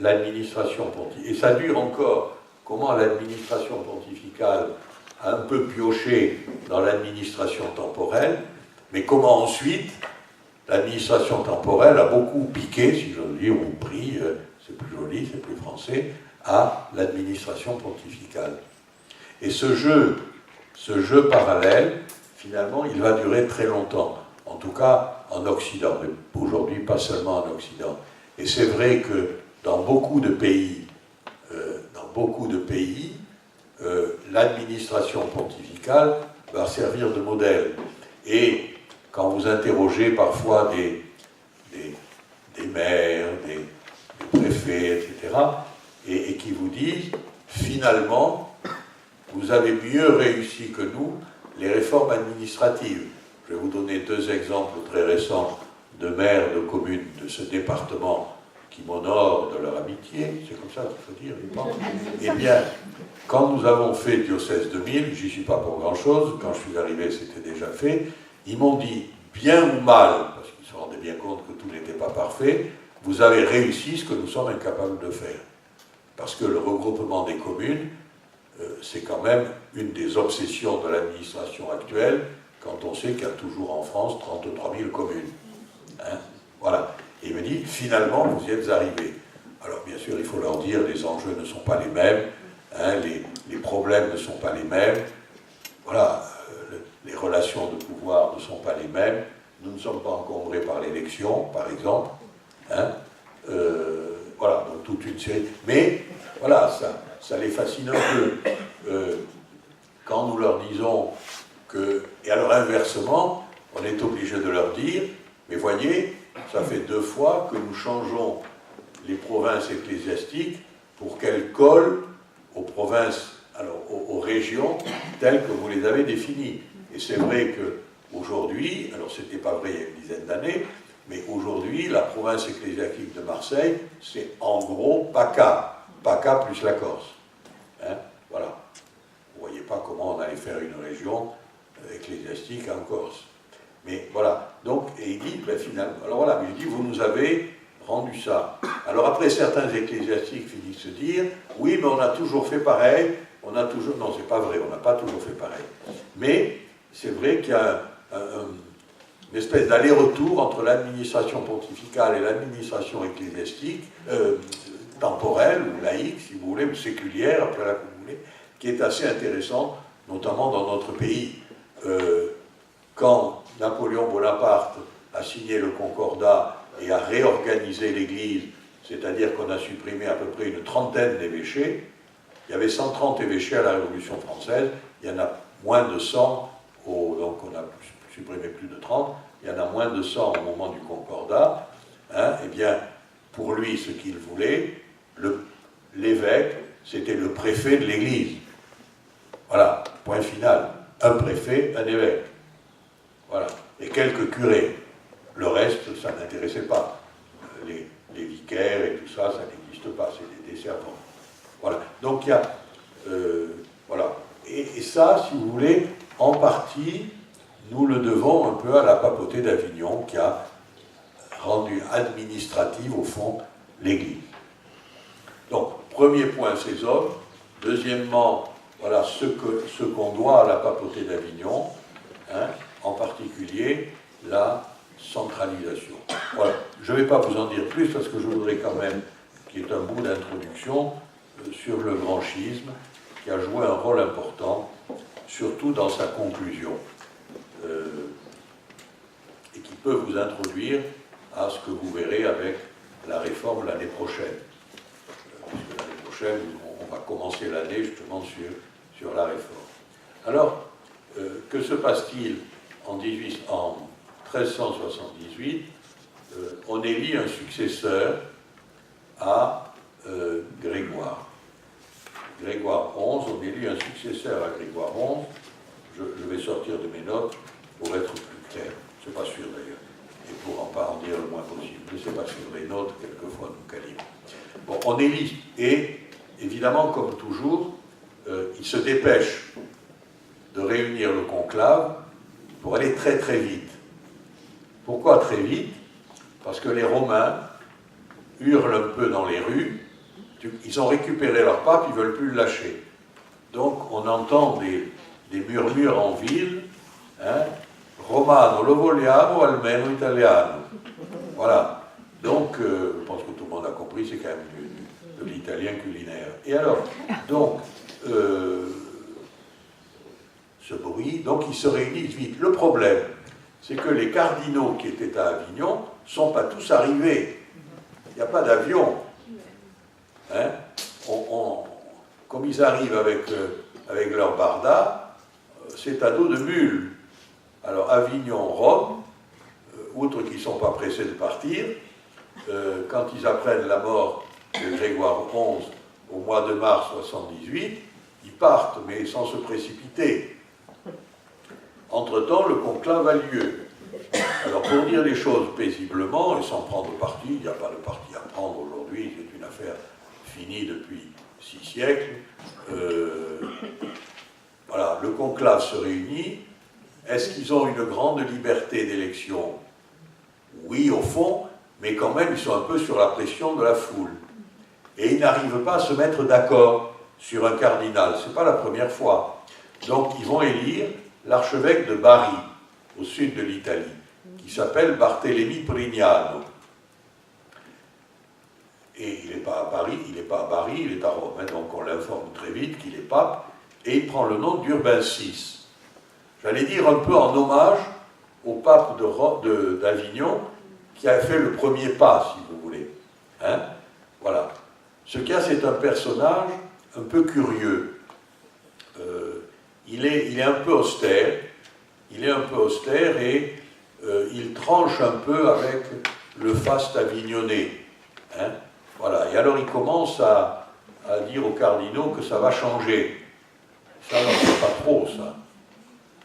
l'administration pontificale, et ça dure encore, comment l'administration pontificale a un peu pioché dans l'administration temporelle, mais comment ensuite l'administration temporelle a beaucoup piqué, si j'ose dire, ou pris, c'est plus joli, c'est plus français, à l'administration pontificale. Et ce jeu parallèle, finalement, il va durer très longtemps, en tout cas en Occident, mais aujourd'hui pas seulement en Occident. Et c'est vrai que dans beaucoup de pays, l'administration pontificale va servir de modèle. Et quand vous interrogez parfois des maires, des préfets, etc., et qui vous disent, finalement, vous avez mieux réussi que nous les réformes administratives. Je vais vous donner 2 exemples très récents de maires de communes de ce département qui m'honorent de leur amitié, c'est comme ça qu'il faut dire, je pense. Eh bien, quand nous avons fait Diocèse 2000, j'y suis pas pour grand-chose, quand je suis arrivé c'était déjà fait, ils m'ont dit, bien ou mal, parce qu'ils se rendaient bien compte que tout n'était pas parfait, vous avez réussi ce que nous sommes incapables de faire. Parce que le regroupement des communes, c'est quand même une des obsessions de l'administration actuelle, quand on sait qu'il y a toujours en France 33 000 communes. Hein, voilà. Et il me dit, finalement, vous y êtes arrivés. Alors, bien sûr, il faut leur dire, les enjeux ne sont pas les mêmes, hein, les problèmes ne sont pas les mêmes, voilà, les relations de pouvoir ne sont pas les mêmes, nous ne sommes pas encombrés par l'élection, par exemple, hein, voilà, donc toute une série. Mais, voilà, ça les fascine un peu. Quand nous leur disons que... Et alors, inversement, on est obligé de leur dire, mais voyez, ça fait 2 fois que nous changeons les provinces ecclésiastiques pour qu'elles collent aux provinces, alors aux régions telles que vous les avez définies. Et c'est vrai qu'aujourd'hui, alors c'était pas vrai il y a une dizaine d'années, mais aujourd'hui, la province ecclésiastique de Marseille, c'est en gros PACA plus la Corse. Hein, voilà. Vous ne voyez pas comment on allait faire une région ecclésiastique en Corse. Mais voilà, donc, et il dit, ben finalement, alors voilà, mais il dit, vous nous avez rendu ça. Alors après, certains ecclésiastiques finissent de se dire, oui, mais on a toujours fait pareil, on a toujours, non, c'est pas vrai, on n'a pas toujours fait pareil. Mais c'est vrai qu'il y a une espèce d'aller-retour entre l'administration pontificale et l'administration ecclésiastique, temporelle, ou laïque, si vous voulez, ou séculière, appelez-la comme vous voulez, qui est assez intéressante, notamment dans notre pays. Quand Napoléon Bonaparte a signé le Concordat et a réorganisé l'Église, c'est-à-dire qu'on a supprimé à peu près une trentaine d'évêchés, il y avait 130 évêchés à la Révolution française, il y en a moins de 100, donc on a supprimé plus de 30, il y en a moins de 100 au moment du Concordat, hein, eh bien, pour lui, ce qu'il voulait, l'évêque, c'était le préfet de l'Église. Voilà, point final. Un préfet, un évêque. Voilà. Et quelques curés. Le reste, ça n'intéressait pas. Les vicaires et tout ça, ça n'existe pas, c'est des servants. Voilà. Donc il y a... voilà. Et ça, si vous voulez, en partie, nous le devons un peu à la papauté d'Avignon qui a rendu administrative, au fond, l'Église. Donc, premier point, ces hommes. Deuxièmement, voilà ce qu'on doit à la papauté d'Avignon, hein, en particulier la centralisation. Voilà. Je ne vais pas vous en dire plus parce que je voudrais quand même qu'il y ait un bout d'introduction sur le grand schisme qui a joué un rôle important, surtout dans sa conclusion, et qui peut vous introduire à ce que vous verrez avec la réforme l'année prochaine. Puisque l'année prochaine, on va commencer l'année justement sur la réforme. Alors, que se passe-t-il en 1378? On élit un successeur à Grégoire. Grégoire XI, on élit un successeur à Grégoire XI. Je vais sortir de mes notes pour être plus clair. Je ne suis pas sûr d'ailleurs. Et pour en pas en dire le moins possible. Je ne sais pas sur les notes, quelquefois nous calibrent. Bon, on élit, et évidemment, comme toujours, il se dépêche de réunir le conclave pour aller très très vite. Pourquoi très vite? Parce que les Romains hurlent un peu dans les rues, ils ont récupéré leur pape, ils ne veulent plus le lâcher. Donc on entend des murmures en ville, hein, Romano lo vogliamo, almeno italiano. Voilà. Donc, je pense que tout le monde a compris, c'est quand même de l'italien culinaire. Et alors, donc, ce bruit, donc ils se réunissent vite. Le problème, c'est que les cardinaux qui étaient à Avignon ne sont pas tous arrivés. Il n'y a pas d'avion. Hein? Comme ils arrivent avec leur barda, c'est à dos de mule. Alors Avignon, Rome, outre qu'ils ne sont pas pressés de partir, quand ils apprennent la mort de Grégoire XI au mois de mars 78, ils partent, mais sans se précipiter. Entre-temps, le conclave a lieu. Alors, pour dire les choses paisiblement et sans prendre parti, il n'y a pas de parti à prendre aujourd'hui, c'est une affaire finie depuis 6 siècles. Voilà, le conclave se réunit. Est-ce qu'ils ont une grande liberté d'élection? Oui, au fond, mais quand même, ils sont un peu sur la pression de la foule. Et ils n'arrivent pas à se mettre d'accord sur un cardinal. Ce n'est pas la première fois. Donc, ils vont élire l'archevêque de Bari, au sud de l'Italie, qui s'appelle Barthélemy Prignano. Et il n'est pas à Paris, il n'est pas à Bari, il est à Rome. Hein, donc on l'informe très vite qu'il est pape, et il prend le nom d'Urbain VI. J'allais dire un peu en hommage au pape d'Avignon, qui a fait le premier pas, si vous voulez. Hein, voilà. Ce cas, c'est un personnage un peu curieux. Il est un peu austère, et il tranche un peu avec le faste avignonnais. Hein, voilà. Et alors il commence à dire aux cardinaux que ça va changer. Ça, on ne sait pas trop, ça,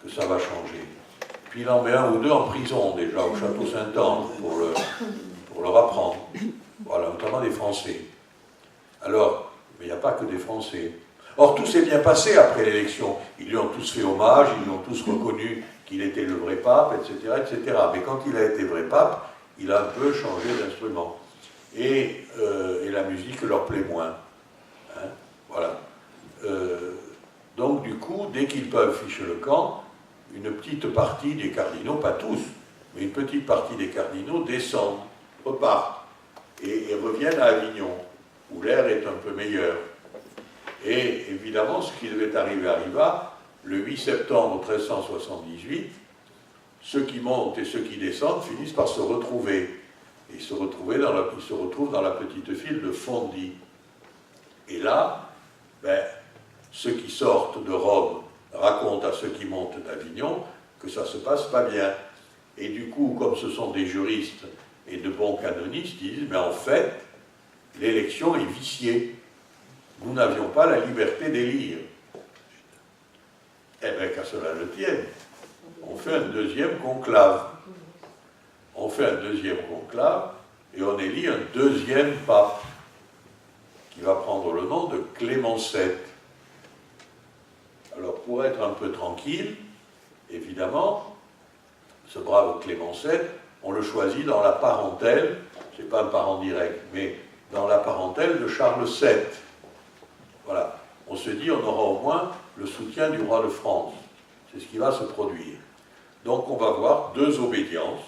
que ça va changer. Puis il en met un ou deux en prison, déjà, au château Saint-Anne, pour leur apprendre. Voilà, notamment des Français. Alors, mais il n'y a pas que des Français. Or, tout s'est bien passé après l'élection. Ils lui ont tous fait hommage, ils lui ont tous reconnu qu'il était le vrai pape, etc., etc. Mais quand il a été vrai pape, il a un peu changé d'instrument. Et la musique leur plaît moins. Hein, voilà. Donc, du coup, dès qu'ils peuvent ficher le camp, une petite partie des cardinaux, pas tous, mais une petite partie des cardinaux descendent, repartent, et reviennent à Avignon, où l'air est un peu meilleur. Et évidemment, ce qui devait arriver arriva. Le 8 septembre 1378, ceux qui montent et ceux qui descendent finissent par se retrouver. Et ils se retrouvent dans la petite ville de Fondi. Et là, ceux qui sortent de Rome racontent à ceux qui montent d'Avignon que ça ne se passe pas bien. Et du coup, comme ce sont des juristes et de bons canonistes, ils disent, mais en fait, l'élection est viciée. Nous n'avions pas la liberté d'élire. Eh bien, qu'à cela ne tienne, on fait un deuxième conclave. Et on élit un deuxième pape qui va prendre le nom de Clément VII. Alors, pour être un peu tranquille, évidemment, ce brave Clément VII, on le choisit dans la parentèle, c'est pas un parent direct, mais dans la parentèle de Charles VII. Voilà. On se dit, on aura au moins le soutien du roi de France. C'est ce qui va se produire. Donc on va voir deux obédiences,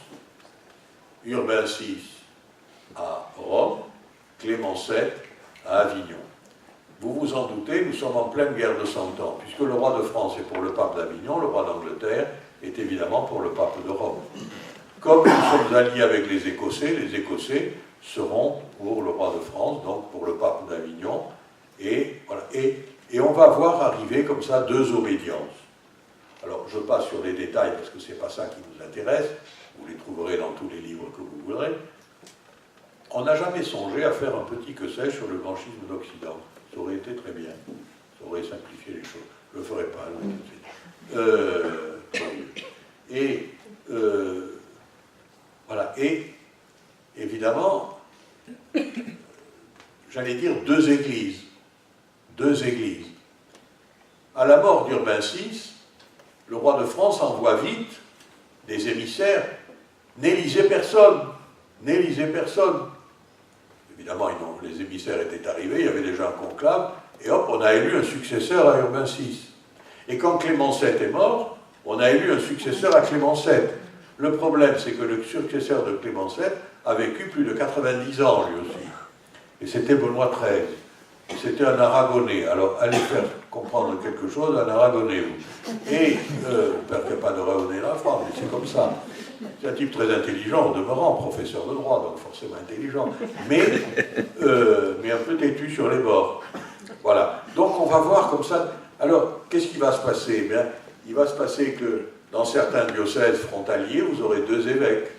Urbain VI à Rome, Clément VII à Avignon. Vous vous en doutez, nous sommes en pleine guerre de 100 ans, puisque le roi de France est pour le pape d'Avignon, le roi d'Angleterre est évidemment pour le pape de Rome. Comme nous sommes alliés avec les Écossais seront pour le roi de France, donc pour le pape d'Avignon, et, voilà. Et on va voir arriver comme ça deux obédiences. Alors je passe sur les détails parce que ce n'est pas ça qui nous intéresse, vous les trouverez dans tous les livres que vous voudrez. On n'a jamais songé à faire un petit que sais sur le blanchissme d'Occident. Ça aurait été très bien, ça aurait simplifié les choses. Je ne le ferai pas, voilà. Et évidemment, j'allais dire deux églises. Deux églises. À la mort d'Urbain VI, le roi de France envoie vite des émissaires. N'élisez personne. N'élisez personne. Évidemment, les émissaires étaient arrivés, il y avait déjà un conclave, et hop, on a élu un successeur à Urbain VI. Et quand Clément VII est mort, on a élu un successeur à Clément VII. Le problème, c'est que le successeur de Clément VII a vécu plus de 90 ans, lui aussi. Et c'était Benoît XIII. Et c'était un Aragonais. Alors, allez faire comprendre quelque chose, un Aragonais, vous. Et, j'espère qu'il n'y a pas d'Aragonais en France, mais c'est comme ça. C'est un type très intelligent, au demeurant, professeur de droit, donc forcément intelligent, mais un peu têtu sur les bords. Voilà. Donc on va voir comme ça. Alors, qu'est-ce qui va se passer? Bien, il va se passer que dans certains diocèses frontaliers, vous aurez deux évêques.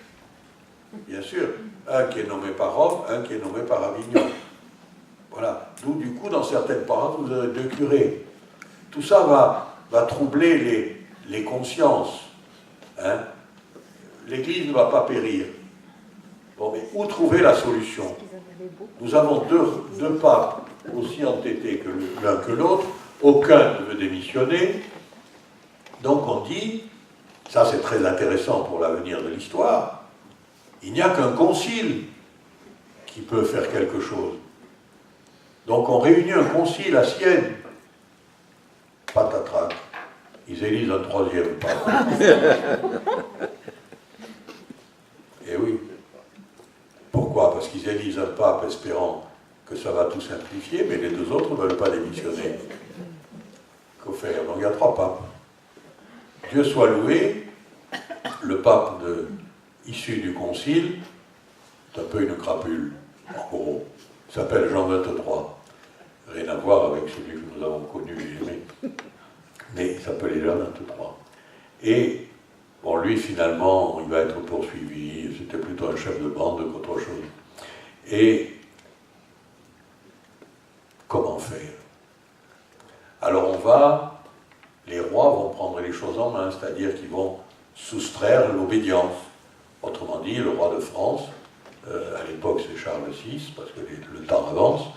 Bien sûr. Un qui est nommé par Rome, un qui est nommé par Avignon. Voilà. D'où, du coup, dans certaines paroisses, vous aurez deux curés. Tout ça va troubler les consciences. Hein? L'Église ne va pas périr. Bon, mais où trouver la solution? Nous avons deux papes aussi entêtés que l'un que l'autre. Aucun ne veut démissionner. Donc on dit, ça c'est très intéressant pour l'avenir de l'histoire, il n'y a qu'un concile qui peut faire quelque chose. Donc on réunit un concile à Sienne. Patatras. Ils élisent un troisième pape. Et oui. Pourquoi? Parce qu'ils élisent un pape espérant que ça va tout simplifier, mais les deux autres ne veulent pas démissionner. Qu'au faire? Donc il y a trois papes. Dieu soit loué, le pape issu du concile, c'est un peu une crapule, en gros. Il s'appelle Jean XXIII. Rien à voir avec celui que nous avons connu et aimé. Mais il s'appelait Jean XXIII. Et bon, lui, finalement, il va être poursuivi. C'était plutôt un chef de bande qu'autre chose. Et comment faire? Alors les rois vont prendre les choses en main, c'est-à-dire qu'ils vont soustraire l'obédience. Autrement dit, le roi de France, à l'époque c'est Charles VI, parce que le temps avance,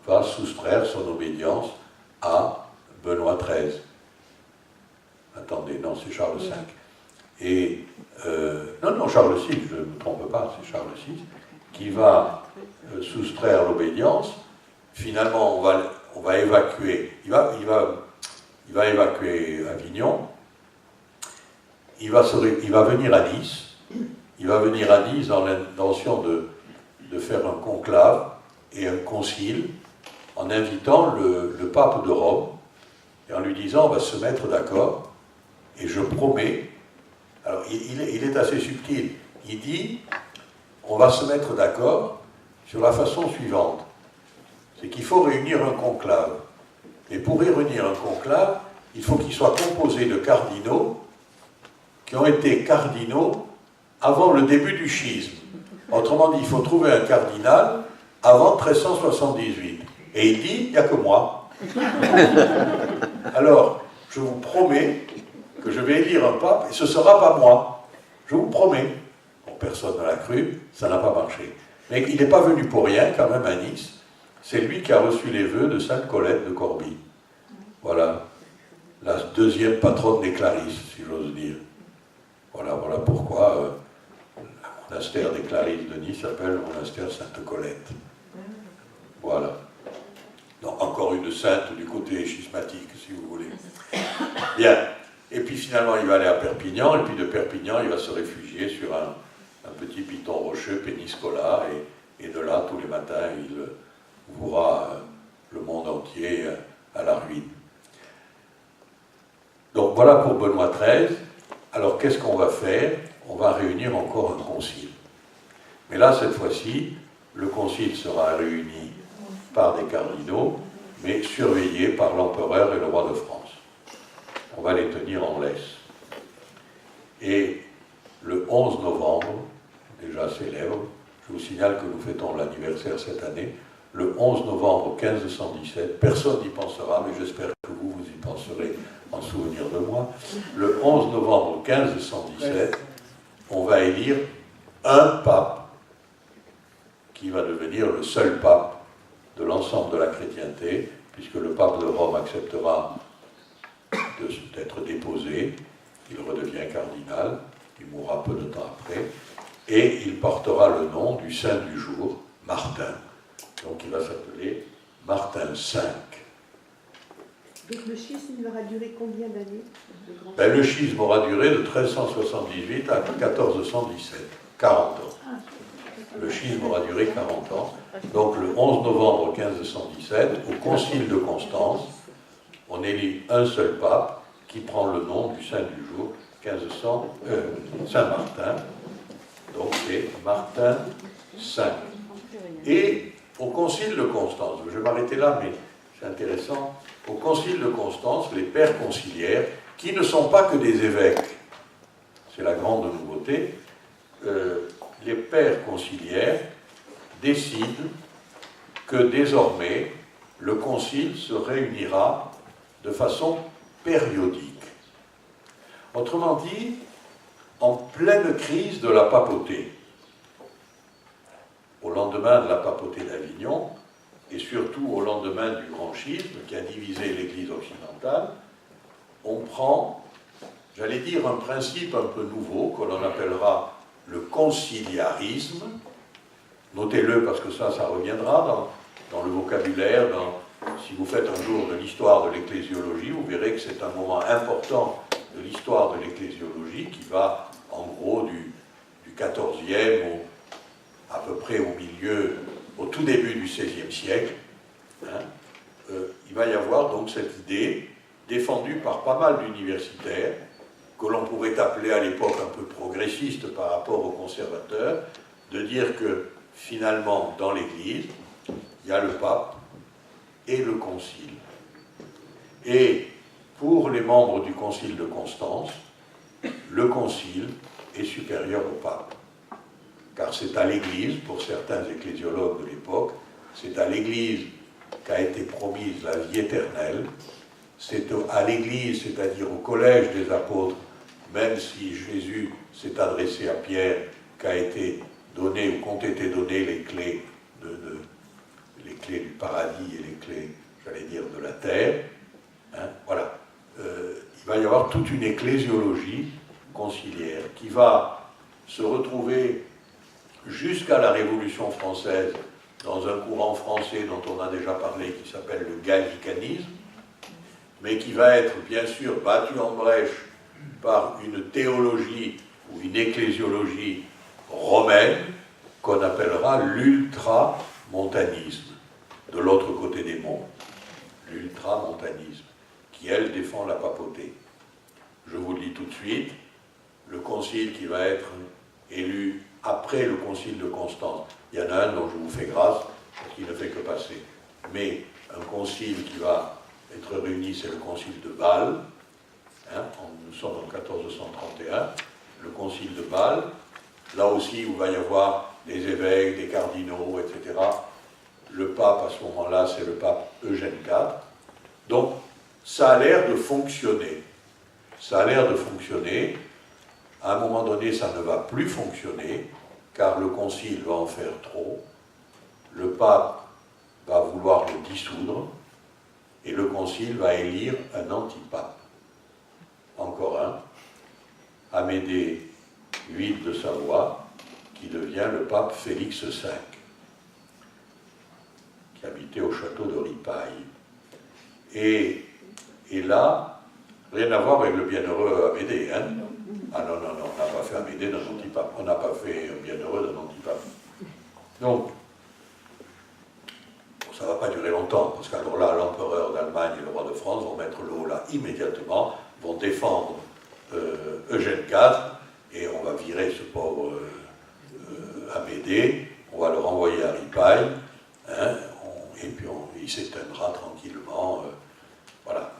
va soustraire son obédience à Benoît XIII. Attendez, non, c'est Charles V. Et, non, Charles VI, je ne me trompe pas, c'est Charles VI, qui va soustraire l'obédience. Finalement, on va évacuer, il va évacuer Avignon, il va venir à Nice, dans l'intention de faire un conclave et un concile, en invitant le pape de Rome, et en lui disant, on va se mettre d'accord, et je promets. Alors, il est assez subtil. Il dit, on va se mettre d'accord sur la façon suivante. C'est qu'il faut réunir un conclave. Et pour réunir un conclave, il faut qu'il soit composé de cardinaux qui ont été cardinaux avant le début du schisme. Autrement dit, il faut trouver un cardinal avant 1378. Et il dit, il n'y a que moi. Alors, je vous promets que je vais élire un pape, et ce ne sera pas moi. Je vous promets. Bon, personne ne l'a cru, ça n'a pas marché. Mais il n'est pas venu pour rien, quand même, à Nice. C'est lui qui a reçu les vœux de Sainte Colette de Corbie. Voilà. La deuxième patronne des Clarisses, si j'ose dire. Voilà pourquoi le monastère des Clarisses de Nice s'appelle le monastère Sainte Colette. Voilà. Donc, encore une de Saintes, du côté schismatique, si vous voulez. Bien. Et puis finalement, il va aller à Perpignan, et puis de Perpignan, il va se réfugier sur un petit piton rocheux, Péniscola, et de là, tous les matins, il vouera le monde entier à la ruine. Donc voilà pour Benoît XIII. Alors qu'est-ce qu'on va faire? On va réunir encore un concile. Mais là, cette fois-ci, le concile sera réuni par des cardinaux, mais surveillé par l'empereur et le roi de France. On va les tenir en laisse. Et le 11 novembre, déjà célèbre, je vous signale que nous fêtons l'anniversaire cette année, le 11 novembre 1517, personne n'y pensera, mais j'espère que vous y penserez en souvenir de moi, le 11 novembre 1517, on va élire un pape qui va devenir le seul pape de l'ensemble de la chrétienté, puisque le pape de Rome acceptera d'être déposé, il redevient cardinal, il mourra peu de temps après, et il portera le nom du saint du jour, Martin. Donc il va s'appeler Martin V. Donc le schisme aura duré combien d'années? Le schisme aura duré de 1378 à 1417, 40 ans. Le schisme aura duré 40 ans. Donc le 11 novembre 1517, au concile de Constance, on élit un seul pape qui prend le nom du saint du jour, Saint-Martin. Donc c'est Martin V. Et au concile de Constance, je vais m'arrêter là, mais c'est intéressant, au concile de Constance, les pères conciliaires, qui ne sont pas que des évêques, c'est la grande nouveauté, les pères conciliaires décident que désormais le concile se réunira de façon périodique. Autrement dit, en pleine crise de la papauté, au lendemain de la papauté d'Avignon, et surtout au lendemain du grand schisme qui a divisé l'Église occidentale, on prend, j'allais dire, un principe un peu nouveau que l'on appellera le conciliarisme. Notez-le parce que ça reviendra dans le vocabulaire. Si vous faites un jour de l'histoire de l'ecclésiologie, vous verrez que c'est un moment important de l'histoire de l'ecclésiologie qui va en gros du XIVe à peu près au tout début du XVIe siècle. Il va y avoir donc cette idée défendue par pas mal d'universitaires, que l'on pourrait appeler à l'époque un peu progressiste par rapport aux conservateurs, de dire que finalement dans l'Église, il y a le pape et le concile. Et pour les membres du concile de Constance, le concile est supérieur au pape. Car c'est à l'Église, pour certains ecclésiologues de l'époque, c'est à l'Église qu'a été promise la vie éternelle, c'est à l'Église, c'est-à-dire au collège des apôtres, même si Jésus s'est adressé à Pierre, qu'a été donné ou qu'ont été données les clés les clés du paradis et les clés, j'allais dire, de la terre. Voilà. Il va y avoir toute une ecclésiologie conciliaire qui va se retrouver jusqu'à la Révolution française dans un courant français dont on a déjà parlé qui s'appelle le gallicanisme, mais qui va être bien sûr battu en brèche par une théologie ou une ecclésiologie romaine qu'on appellera l'ultramontanisme, de l'autre côté des monts. L'ultramontanisme, qui elle défend la papauté. Je vous le dis tout de suite, le concile qui va être élu après le concile de Constance, il y en a un dont je vous fais grâce, qui ne fait que passer, mais un concile qui va être réuni, c'est le concile de Bâle, nous sommes en 1431, le concile de Bâle, là aussi où il va y avoir des évêques, des cardinaux, etc. Le pape à ce moment-là, c'est le pape Eugène IV. Donc, ça a l'air de fonctionner. Ça a l'air de fonctionner. À un moment donné, ça ne va plus fonctionner, car le concile va en faire trop. Le pape va vouloir le dissoudre, et le concile va élire un antipape. Encore un, Amédée VIII de Savoie, qui devient le pape Félix V, qui habitait au château de Ripaille. Et là, rien à voir avec le bienheureux Amédée. Hein. Ah non, non, non, on n'a pas fait Amédée d'un antipape. On n'a pas fait bienheureux d'un antipape. Donc, ça ne va pas durer longtemps, parce qu'alors là, l'empereur d'Allemagne et le roi de France vont mettre le haut là immédiatement, vont défendre Eugène IV, et on va virer ce pauvre Amédée, on va le renvoyer à Ripaille, hein, et puis il s'éteindra tranquillement. Voilà.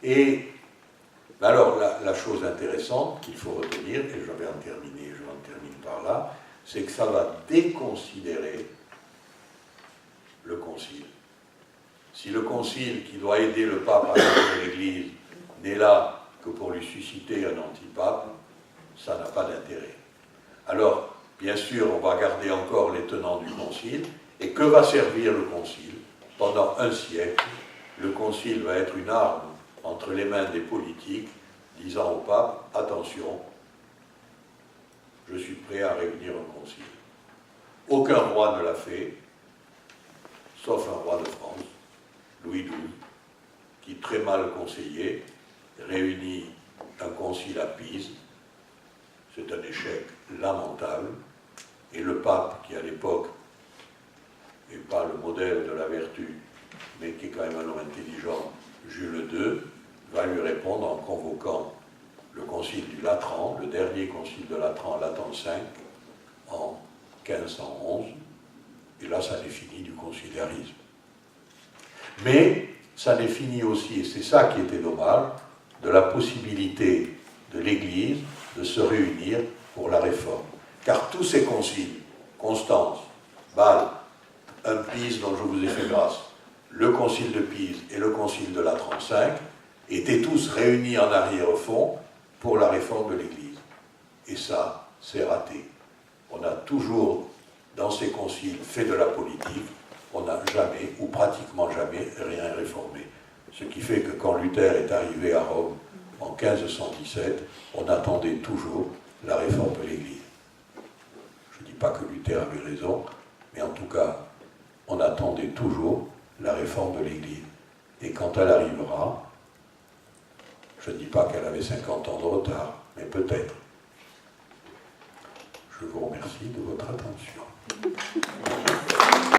Et alors, la chose intéressante qu'il faut retenir, et je vais en terminer par là, c'est que ça va déconsidérer le concile. Si le concile qui doit aider le pape à réformer l'Église n'est là que pour lui susciter un antipape, ça n'a pas d'intérêt. Alors, bien sûr, on va garder encore les tenants du concile, et que va servir le concile? Pendant un siècle, le concile va être une arme entre les mains des politiques, disant au pape, attention, je suis prêt à réunir un concile. Aucun roi ne l'a fait, sauf un roi de France, Louis XII, qui, très mal conseillé, réunit un concile à Pise. C'est un échec lamentable, et le pape, qui à l'époque n'est pas le modèle de la vertu, mais qui est quand même un homme intelligent, Jules II, va lui répondre en convoquant le concile du Latran, le dernier concile de Latran, Latran V, en 1511, et là ça n'est fini du conciliarisme. Mais ça n'est fini aussi, et c'est ça qui était dommage, de la possibilité de l'Église de se réunir pour la réforme. Car tous ces conciles, Constance, Bâle, un Pise dont je vous ai fait grâce, le concile de Pise et le concile de Latran V, étaient tous réunis en arrière-fond pour la réforme de l'Église. Et ça, c'est raté. On a toujours, dans ces conciles, fait de la politique, on n'a jamais, ou pratiquement jamais, rien réformé. Ce qui fait que quand Luther est arrivé à Rome en 1517, on attendait toujours la réforme de l'Église. Je ne dis pas que Luther avait raison, mais en tout cas, on attendait toujours la réforme de l'Église. Et quand elle arrivera, je ne dis pas qu'elle avait 50 ans de retard, mais peut-être. Je vous remercie de votre attention.